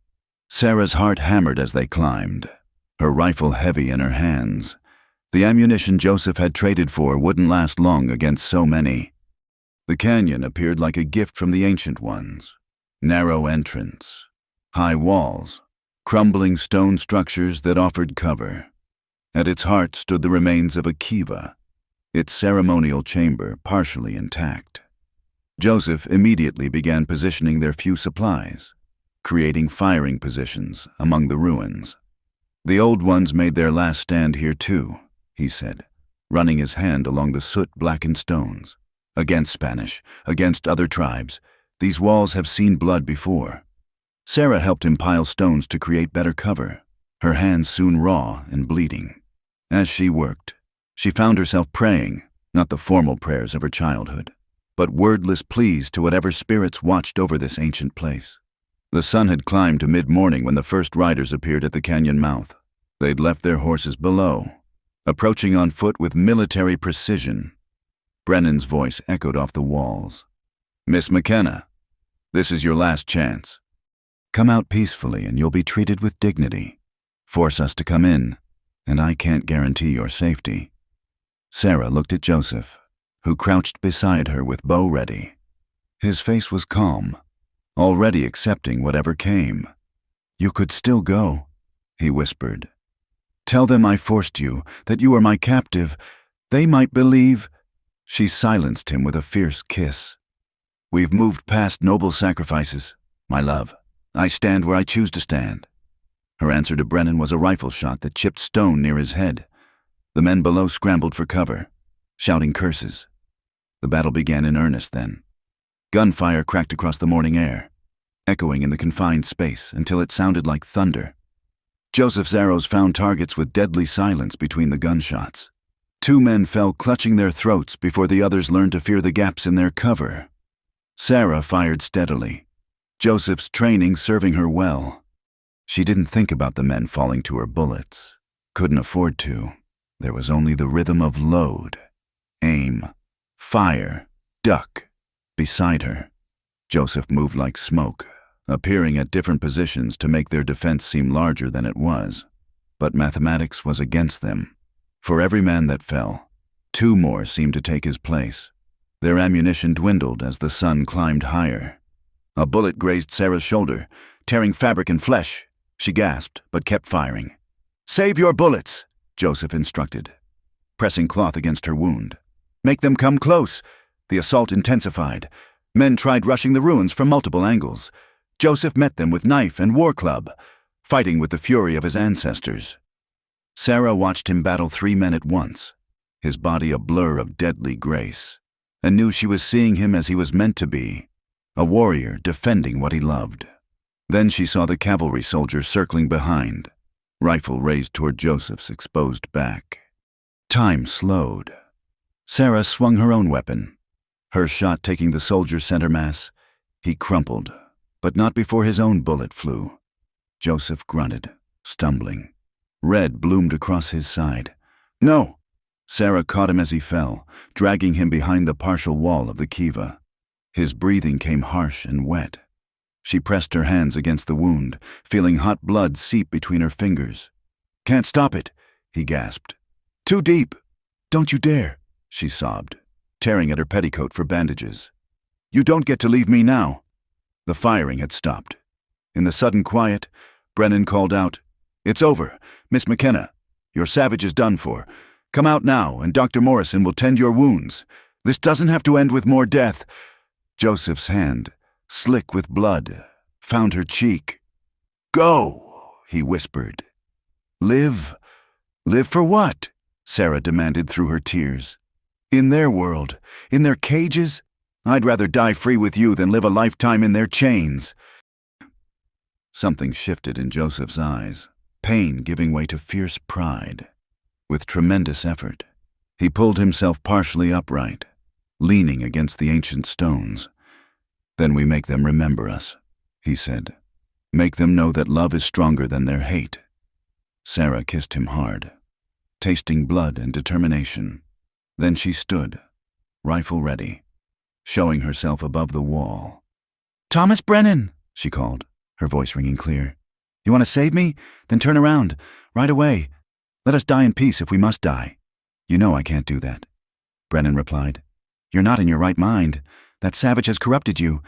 Sarah's heart hammered as they climbed, her rifle heavy in her hands. The ammunition Joseph had traded for wouldn't last long against so many. The canyon appeared like a gift from the ancient ones. Narrow entrance, high walls, crumbling stone structures that offered cover. At its heart stood the remains of a kiva, its ceremonial chamber partially intact. Joseph immediately began positioning their few supplies, creating firing positions among the ruins. "The old ones made their last stand here too," he said, running his hand along the soot-blackened stones. "Against Spanish, against other tribes, these walls have seen blood before." Sarah helped him pile stones to create better cover, her hands soon raw and bleeding. As she worked, she found herself praying, not the formal prayers of her childhood, but wordless pleas to whatever spirits watched over this ancient place. The sun had climbed to mid-morning when the first riders appeared at the canyon mouth. They'd left their horses below, approaching on foot with military precision. Brennan's voice echoed off the walls. "Miss McKenna, this is your last chance. Come out peacefully and you'll be treated with dignity. Force us to come in, and I can't guarantee your safety." Sarah looked at Joseph, who crouched beside her with bow ready. His face was calm, already accepting whatever came. "You could still go," he whispered. "Tell them I forced you, that you are my captive. They might believe." She silenced him with a fierce kiss. "We've moved past noble sacrifices, my love. I stand where I choose to stand." Her answer to Brennan was a rifle shot that chipped stone near his head. The men below scrambled for cover, shouting curses. The battle began in earnest then. Gunfire cracked across the morning air, echoing in the confined space until it sounded like thunder. Joseph's arrows found targets with deadly silence between the gunshots. 2 men fell clutching their throats before the others learned to fear the gaps in their cover. Sarah fired steadily, Joseph's training serving her well. She didn't think about the men falling to her bullets. Couldn't afford to. There was only the rhythm of load, aim, fire, duck. Beside her, Joseph moved like smoke, appearing at different positions to make their defense seem larger than it was. But mathematics was against them. For every man that fell, 2 more seemed to take his place. Their ammunition dwindled as the sun climbed higher. A bullet grazed Sarah's shoulder, tearing fabric and flesh. She gasped, but kept firing. "Save your bullets," Joseph instructed, pressing cloth against her wound. "Make them come close." The assault intensified. Men tried rushing the ruins from multiple angles. Joseph met them with knife and war club, fighting with the fury of his ancestors. Sarah watched him battle 3 men at once, his body a blur of deadly grace, and knew she was seeing him as he was meant to be, a warrior defending what he loved. Then she saw the cavalry soldier circling behind, rifle raised toward Joseph's exposed back. Time slowed. Sarah swung her own weapon, her shot taking the soldier's center mass. He crumpled, but not before his own bullet flew. Joseph grunted, stumbling. Red bloomed across his side. "No!" Sarah caught him as he fell, dragging him behind the partial wall of the kiva. His breathing came harsh and wet. She pressed her hands against the wound, feeling hot blood seep between her fingers. "Can't stop it," he gasped. "Too deep." "Don't you dare," she sobbed, tearing at her petticoat for bandages. "You don't get to leave me now." The firing had stopped. In the sudden quiet, Brennan called out, "It's over, Miss McKenna. Your savage is done for. Come out now, and Dr. Morrison will tend your wounds. This doesn't have to end with more death." Joseph's hand, slick with blood, found her cheek. "Go," he whispered. "Live? Live for what?" Sarah demanded through her tears. "In their world, in their cages? I'd rather die free with you than live a lifetime in their chains." Something shifted in Joseph's eyes, pain giving way to fierce pride. With tremendous effort, he pulled himself partially upright, leaning against the ancient stones. "Then we make them remember us," he said. "Make them know that love is stronger than their hate." Sarah kissed him hard, tasting blood and determination. Then she stood, rifle ready, showing herself above the wall. "Thomas Brennan," she called, her voice ringing clear. "You want to save me? Then turn around, right away. Let us die in peace if we must die." "You know I can't do that," Brennan replied. "You're not in your right mind. That savage has corrupted you."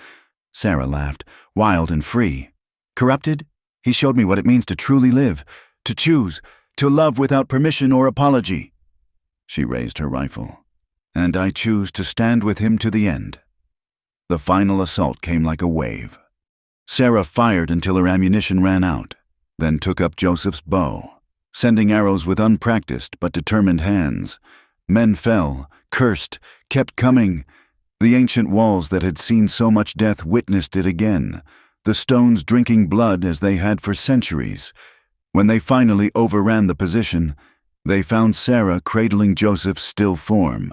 Sarah laughed, wild and free. "Corrupted? He showed me what it means to truly live, to choose, to love without permission or apology." She raised her rifle. "And I choose to stand with him to the end." The final assault came like a wave. Sarah fired until her ammunition ran out, then took up Joseph's bow, sending arrows with unpracticed but determined hands. Men fell, cursed, kept coming. The ancient walls that had seen so much death witnessed it again, the stones drinking blood as they had for centuries. When they finally overran the position, they found Sarah cradling Joseph's still form,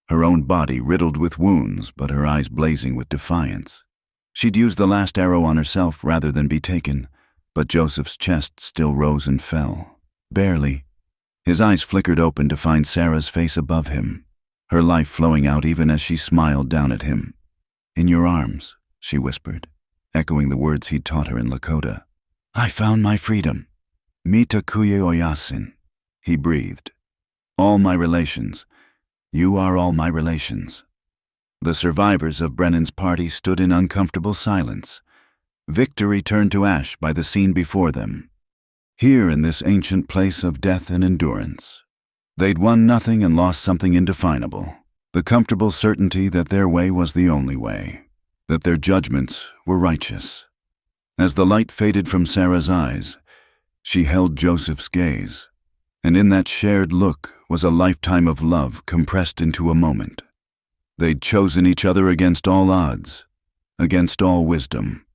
her own body riddled with wounds but her eyes blazing with defiance. She'd used the last arrow on herself rather than be taken, but Joseph's chest still rose and fell. Barely. His eyes flickered open to find Sarah's face above him, her life flowing out even as she smiled down at him. "In your arms," she whispered, echoing the words he'd taught her in Lakota. "I found my freedom. Mita kuye oyasin," he breathed. "All my relations. You are all my relations." The survivors of Brennan's party stood in uncomfortable silence. Victory turned to ash by the scene before them. Here in this ancient place of death and endurance, they'd won nothing and lost something indefinable, the comfortable certainty that their way was the only way, that their judgments were righteous. As the light faded from Sarah's eyes, she held Joseph's gaze, and in that shared look was a lifetime of love compressed into a moment. They'd chosen each other against all odds, against all wisdom,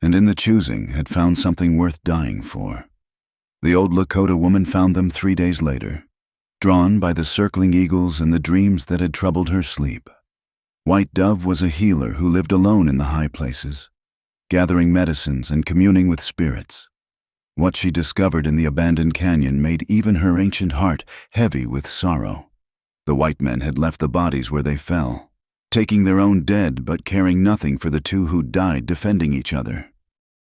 and in the choosing had found something worth dying for. The old Lakota woman found them 3 days later, drawn by the circling eagles and the dreams that had troubled her sleep. White Dove was a healer who lived alone in the high places, gathering medicines and communing with spirits. What she discovered in the abandoned canyon made even her ancient heart heavy with sorrow. The white men had left the bodies where they fell, taking their own dead but caring nothing for the two who died defending each other.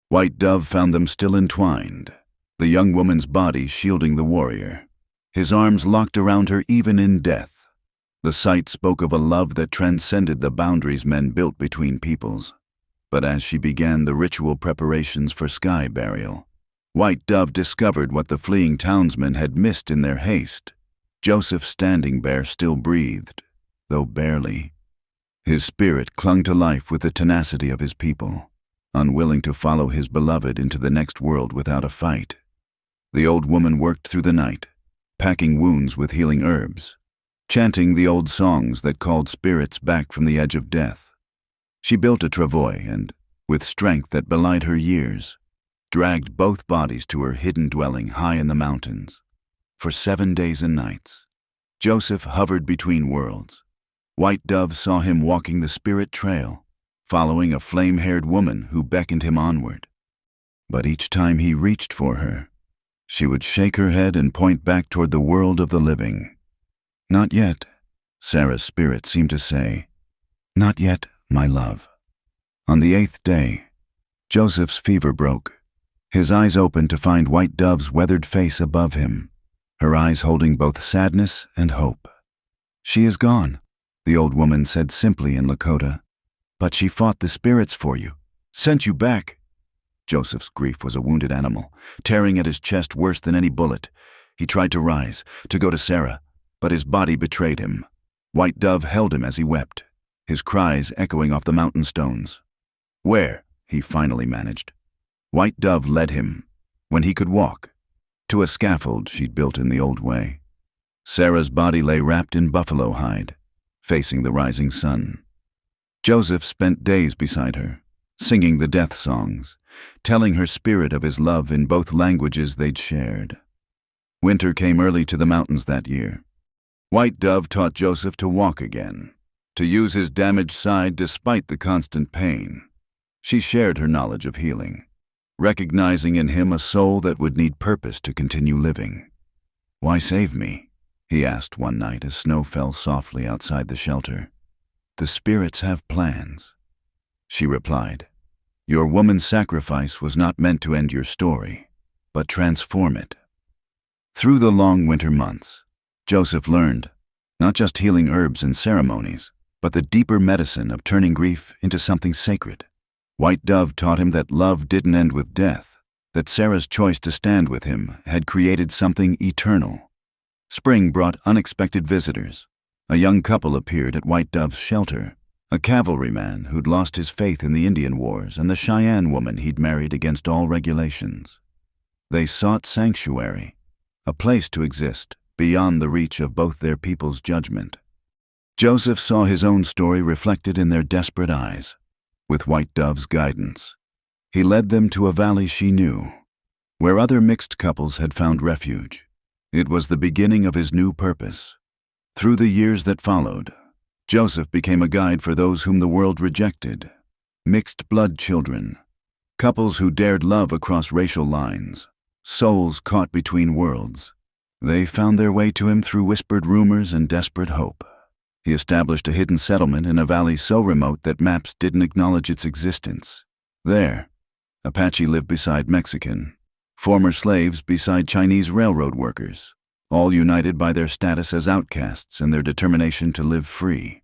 White Dove found them still entwined, the young woman's body shielding the warrior, his arms locked around her even in death. The sight spoke of a love that transcended the boundaries men built between peoples. But as she began the ritual preparations for sky burial, White Dove discovered what the fleeing townsmen had missed in their haste. Joseph Standing Bear still breathed, though barely. His spirit clung to life with the tenacity of his people, unwilling to follow his beloved into the next world without a fight. The old woman worked through the night, packing wounds with healing herbs, chanting the old songs that called spirits back from the edge of death. She built a travois and, with strength that belied her years, dragged both bodies to her hidden dwelling high in the mountains. For 7 days and nights, Joseph hovered between worlds. White Dove saw him walking the spirit trail, following a flame-haired woman who beckoned him onward. But each time he reached for her, she would shake her head and point back toward the world of the living. "Not yet," Sarah's spirit seemed to say. "Not yet, my love." On the 8th day, Joseph's fever broke. His eyes opened to find White Dove's weathered face above him, her eyes holding both sadness and hope. "She is gone," the old woman said simply in Lakota. "But she fought the spirits for you, sent you back." Joseph's grief was a wounded animal, tearing at his chest worse than any bullet. He tried to rise, to go to Sarah, but his body betrayed him. White Dove held him as he wept, his cries echoing off the mountain stones. "Where?" he finally managed. White Dove led him, when he could walk, to a scaffold she'd built in the old way. Sarah's body lay wrapped in buffalo hide, facing the rising sun. Joseph spent days beside her, singing the death songs, telling her spirit of his love in both languages they'd shared. Winter came early to the mountains that year. White Dove taught Joseph to walk again, to use his damaged side despite the constant pain. She shared her knowledge of healing, recognizing in him a soul that would need purpose to continue living. "Why save me?" he asked one night as snow fell softly outside the shelter. "The spirits have plans," she replied. "Your woman's sacrifice was not meant to end your story, but transform it." Through the long winter months, Joseph learned not just healing herbs and ceremonies, but the deeper medicine of turning grief into something sacred. White Dove taught him that love didn't end with death, that Sarah's choice to stand with him had created something eternal. Spring brought unexpected visitors. A young couple appeared at White Dove's shelter, a cavalryman who'd lost his faith in the Indian Wars and the Cheyenne woman he'd married against all regulations. They sought sanctuary, a place to exist beyond the reach of both their people's judgment. Joseph saw his own story reflected in their desperate eyes. With White Dove's guidance, he led them to a valley she knew, where other mixed couples had found refuge. It was the beginning of his new purpose. Through the years that followed, Joseph became a guide for those whom the world rejected. Mixed blood children, couples who dared love across racial lines, souls caught between worlds. They found their way to him through whispered rumors and desperate hope. He established a hidden settlement in a valley so remote that maps didn't acknowledge its existence. There, Apache lived beside Mexican, former slaves beside Chinese railroad workers, all united by their status as outcasts and their determination to live free.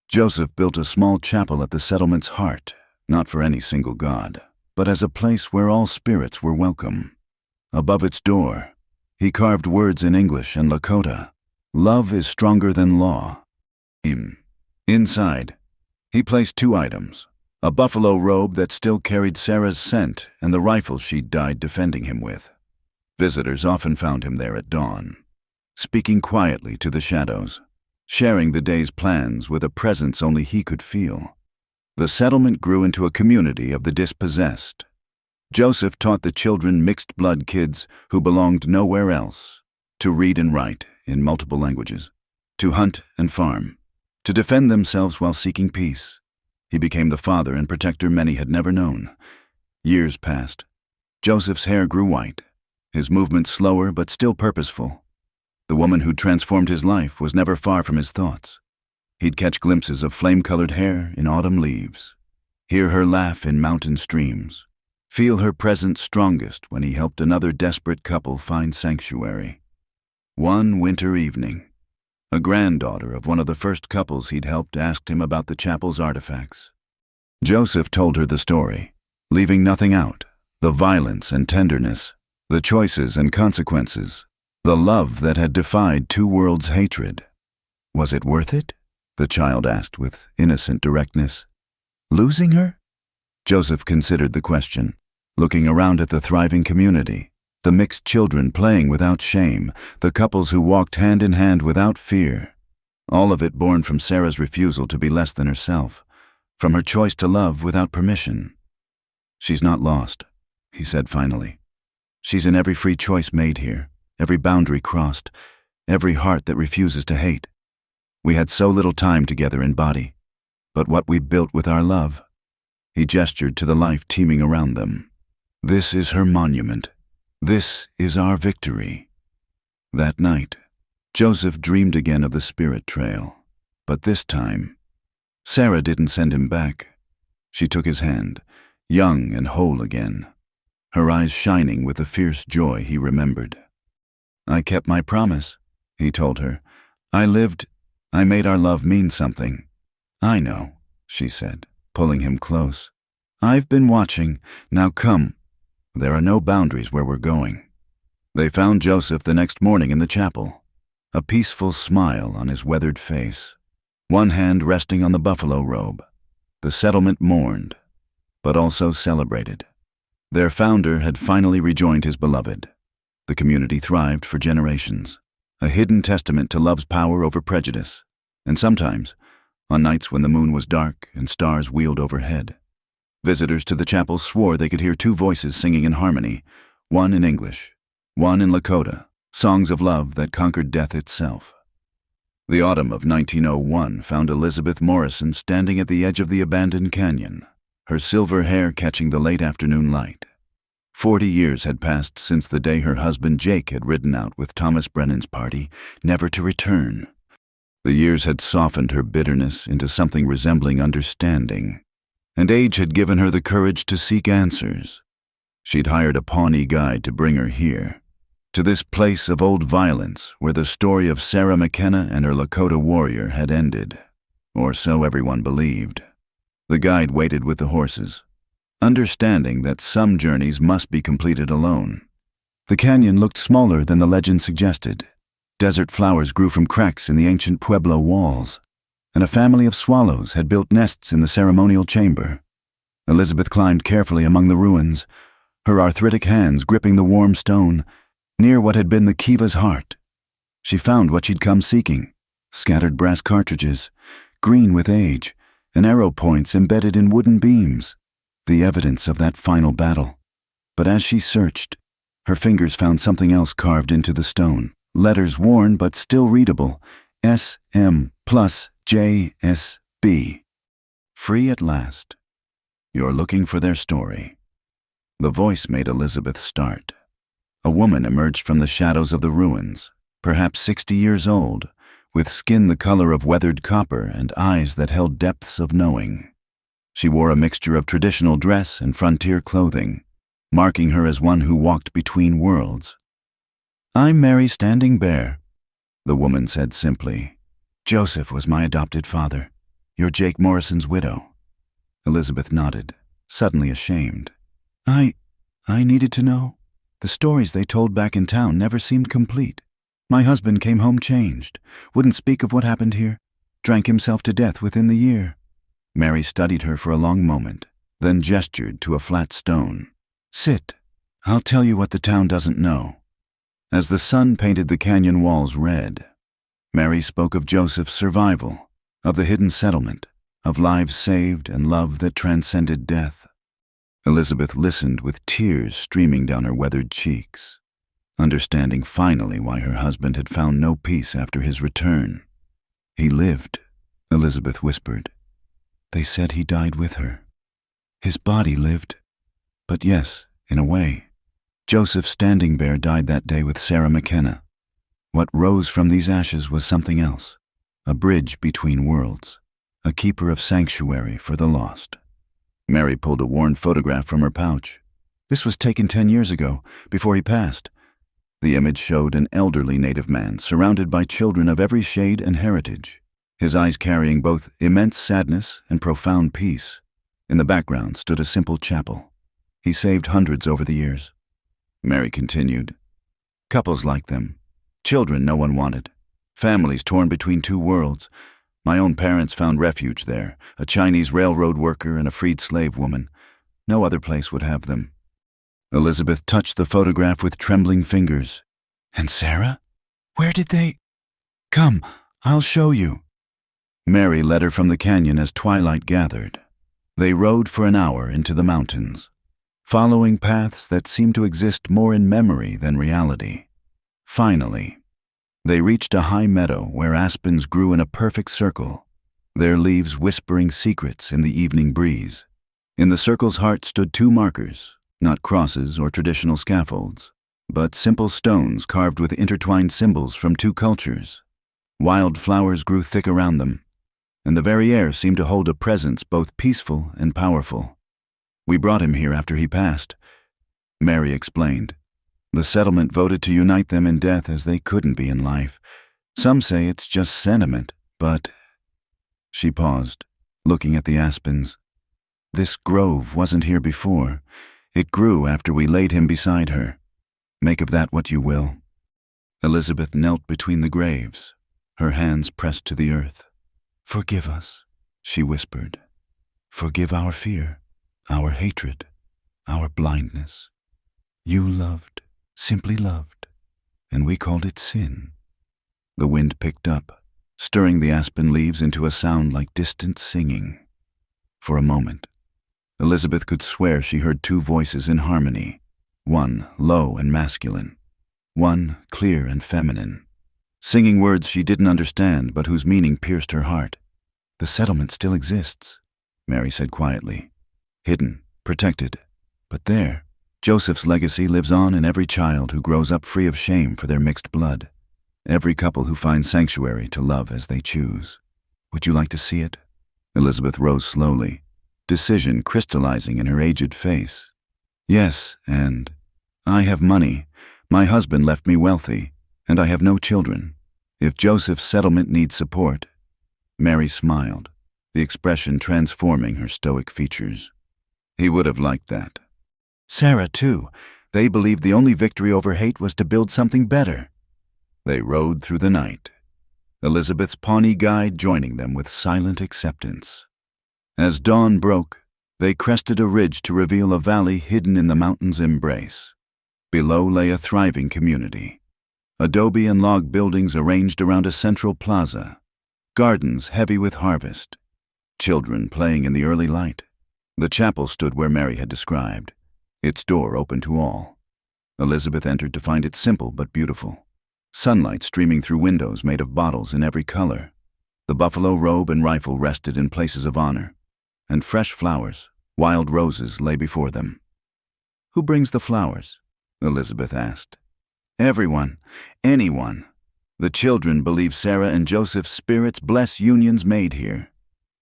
Joseph built a small chapel at the settlement's heart, not for any single god, but as a place where all spirits were welcome. Above its door, he carved words in English and Lakota. "Love is stronger than law." Inside, he placed 2 items, a buffalo robe that still carried Sarah's scent and the rifle she'd died defending him with. Visitors often found him there at dawn, speaking quietly to the shadows, sharing the day's plans with a presence only he could feel. The settlement grew into a community of the dispossessed. Joseph taught the children mixed blood kids who belonged nowhere else to read and write in multiple languages, to hunt and farm, to defend themselves while seeking peace. He became the father and protector many had never known. Years passed. Joseph's hair grew white, his movements slower but still purposeful. The woman who'd transformed his life was never far from his thoughts. He'd catch glimpses of flame-colored hair in autumn leaves, hear her laugh in mountain streams, feel her presence strongest when he helped another desperate couple find sanctuary. One winter evening, a granddaughter of one of the first couples he'd helped asked him about the chapel's artifacts. Joseph told her the story, leaving nothing out: the violence and tenderness, the choices and consequences, the love that had defied 2 worlds' hatred. "Was it worth it?" the child asked with innocent directness. "Losing her?" Joseph considered the question, looking around at the thriving community, the mixed children playing without shame, the couples who walked hand in hand without fear. All of it born from Sarah's refusal to be less than herself, from her choice to love without permission. "She's not lost," he said finally. "She's in every free choice made here, every boundary crossed, every heart that refuses to hate. We had so little time together in body, but what we built with our love." He gestured to the life teeming around them. This is her monument. This is our victory. That night, Joseph dreamed again of the spirit trail. But this time, Sarah didn't send him back. She took his hand, young and whole again, her eyes shining with the fierce joy he remembered. I kept my promise, he told her. I made our love mean something. I know, she said, pulling him close. I've been watching. Now come. There are no boundaries where we're going. They found Joseph the next morning in the chapel, a peaceful smile on his weathered face, one hand resting on the buffalo robe. The settlement mourned, but also celebrated. Their founder had finally rejoined his beloved. The community thrived for generations, a hidden testament to love's power over prejudice. And sometimes, on nights when the moon was dark and stars wheeled overhead, visitors to the chapel swore they could hear two voices singing in harmony, one in English, one in Lakota, songs of love that conquered death itself. The autumn of 1901 found Elizabeth Morrison standing at the edge of the abandoned canyon, her silver hair catching the late afternoon light. 40 years had passed since the day her husband Jake had ridden out with Thomas Brennan's party, never to return. The years had softened her bitterness into something resembling understanding, and age had given her the courage to seek answers. She'd hired a Pawnee guide to bring her here, to this place of old violence where the story of Sarah McKenna and her Lakota warrior had ended, or so everyone believed. The guide waited with the horses, understanding that some journeys must be completed alone. The canyon looked smaller than the legend suggested. Desert flowers grew from cracks in the ancient Pueblo walls, and a family of swallows had built nests in the ceremonial chamber. Elizabeth climbed carefully among the ruins, her arthritic hands gripping the warm stone, near what had been the Kiva's heart. She found what she'd come seeking: scattered brass cartridges, green with age, and arrow points embedded in wooden beams, the evidence of that final battle. But as she searched, her fingers found something else carved into the stone, letters worn but still readable: SM plus JSB. Free at last. You're looking for their story. The voice made Elizabeth start. A woman emerged from the shadows of the ruins, perhaps 60 years old, with skin the color of weathered copper and eyes that held depths of knowing. She wore a mixture of traditional dress and frontier clothing, marking her as one who walked between worlds. I'm Mary Standing Bear, the woman said simply. Joseph was my adopted father. You're Jake Morrison's widow. Elizabeth nodded, suddenly ashamed. I needed to know. The stories they told back in town never seemed complete. My husband came home changed, wouldn't speak of what happened here, drank himself to death within the year. Mary studied her for a long moment, then gestured to a flat stone. Sit. I'll tell you what the town doesn't know. As the sun painted the canyon walls red, Mary spoke of Joseph's survival, of the hidden settlement, of lives saved and love that transcended death. Elizabeth listened with tears streaming down her weathered cheeks, understanding finally why her husband had found no peace after his return. He lived, Elizabeth whispered. They said he died with her. His body lived. But yes, in a way. Joseph Standing Bear died that day with Sarah McKenna. What rose from these ashes was something else, a bridge between worlds, a keeper of sanctuary for the lost. Mary pulled a worn photograph from her pouch. This was taken 10 years ago, before he passed. The image showed an elderly native man surrounded by children of every shade and heritage, his eyes carrying both immense sadness and profound peace. In the background stood a simple chapel. He saved hundreds over the years. Mary continued. Couples like them. Children no one wanted. Families torn between two worlds. My own parents found refuge there, a Chinese railroad worker and a freed slave woman. No other place would have them. Elizabeth touched the photograph with trembling fingers. And Sarah? Where did they? Come, I'll show you. Mary led her from the canyon as twilight gathered. They rode for an hour into the mountains, following paths that seemed to exist more in memory than reality. Finally, they reached a high meadow where aspens grew in a perfect circle, their leaves whispering secrets in the evening breeze. In the circle's heart stood two markers, Not crosses or traditional scaffolds, but simple stones carved with intertwined symbols from two cultures. Wild flowers grew thick around them, and the very air seemed to hold a presence both peaceful and powerful. "We brought him here after he passed," Mary explained. "The settlement voted to unite them in death as they couldn't be in life. Some say it's just sentiment, but—" She paused, looking at the aspens. "This grove wasn't here before. It grew after we laid him beside her. Make of that what you will." Elizabeth knelt between the graves, her hands pressed to the earth. "Forgive us," she whispered. "Forgive our fear, our hatred, our blindness. You loved, simply loved, and we called it sin." The wind picked up, stirring the aspen leaves into a sound like distant singing. For a moment, Elizabeth could swear she heard two voices in harmony, one low and masculine, one clear and feminine, singing words she didn't understand but whose meaning pierced her heart. "The settlement still exists," Mary said quietly. "Hidden, protected. But there, Joseph's legacy lives on in every child who grows up free of shame for their mixed blood, every couple who finds sanctuary to love as they choose. Would you like to see it?" Elizabeth rose slowly, decision crystallizing in her aged face. "Yes, and I have money. My husband left me wealthy, and I have no children. If Joseph's settlement needs support—" Mary smiled, the expression transforming her stoic features. "He would have liked that." "Sarah, too. They believed the only victory over hate was to build something better." They rode through the night, Elizabeth's Pawnee guide joining them with silent acceptance. As dawn broke, they crested a ridge to reveal a valley hidden in the mountain's embrace. Below lay a thriving community. Adobe and log buildings arranged around a central plaza, gardens heavy with harvest, children playing in the early light. The chapel stood where Mary had described, its door open to all. Elizabeth entered to find it simple but beautiful. Sunlight streaming through windows made of bottles in every color. The buffalo robe and rifle rested in places of honor, and fresh flowers, wild roses, lay before them. "Who brings the flowers?" Elizabeth asked. "Everyone, anyone. The children believe Sarah and Joseph's spirits bless unions made here.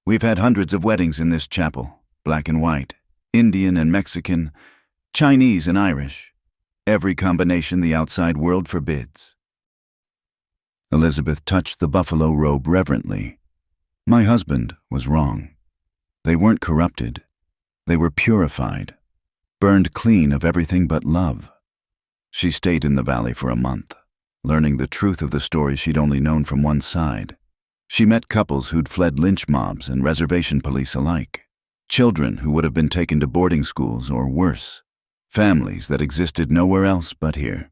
We've had hundreds of weddings in this chapel, black and white, Indian and Mexican, Chinese and Irish, every combination the outside world forbids." Elizabeth touched the buffalo robe reverently. "My husband was wrong. They weren't corrupted. They were purified, burned clean of everything but love." She stayed in the valley for a month, learning the truth of the stories she'd only known from one side. She met couples who'd fled lynch mobs and reservation police alike, children who would have been taken to boarding schools or worse, families that existed nowhere else but here.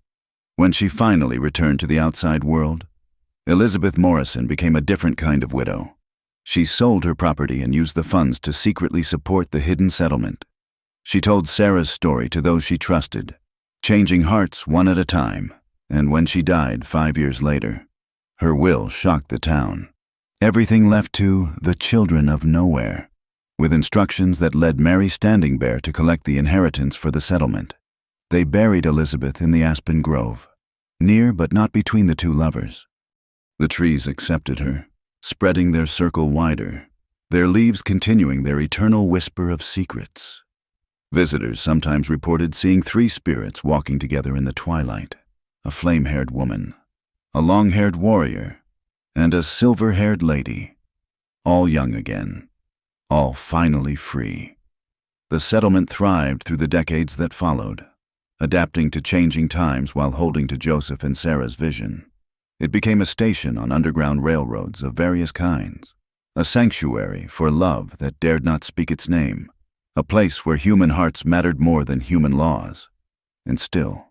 When she finally returned to the outside world, Elizabeth Morrison became a different kind of widow. She sold her property and used the funds to secretly support the hidden settlement. She told Sarah's story to those she trusted, changing hearts one at a time, and when she died 5 years later, her will shocked the town. Everything left to the children of nowhere, with instructions that led Mary Standing Bear to collect the inheritance for the settlement. They buried Elizabeth in the aspen grove, near but not between the two lovers. The trees accepted her, spreading their circle wider, their leaves continuing their eternal whisper of secrets. Visitors sometimes reported seeing 3 spirits walking together in the twilight, a flame-haired woman, a long-haired warrior, and a silver-haired lady, all young again, all finally free. The settlement thrived through the decades that followed, adapting to changing times while holding to Joseph and Sarah's vision. It became a station on underground railroads of various kinds, a sanctuary for love that dared not speak its name, a place where human hearts mattered more than human laws. And still,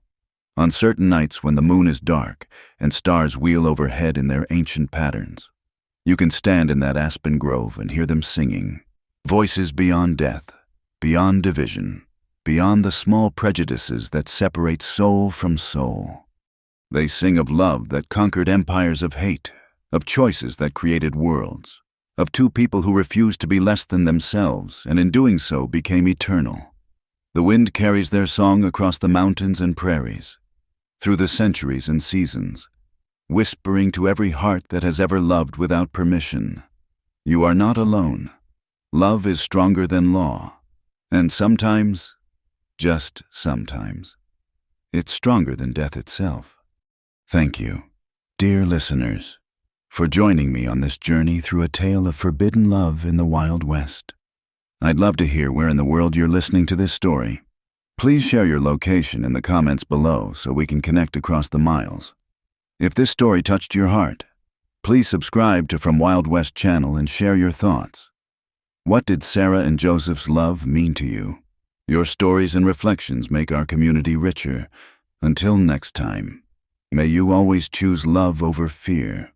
on certain nights when the moon is dark and stars wheel overhead in their ancient patterns, you can stand in that aspen grove and hear them singing, voices beyond death, beyond division, beyond the small prejudices that separate soul from soul. They sing of love that conquered empires of hate, of choices that created worlds, of 2 people who refused to be less than themselves and in doing so became eternal. The wind carries their song across the mountains and prairies, through the centuries and seasons, whispering to every heart that has ever loved without permission. You are not alone. Love is stronger than law. And sometimes, just sometimes, it's stronger than death itself. Thank you, dear listeners, for joining me on this journey through a tale of forbidden love in the Wild West. I'd love to hear where in the world you're listening to this story. Please share your location in the comments below so we can connect across the miles. If this story touched your heart, please subscribe to From Wild West channel and share your thoughts. What did Sarah and Joseph's love mean to you? Your stories and reflections make our community richer. Until next time, may you always choose love over fear.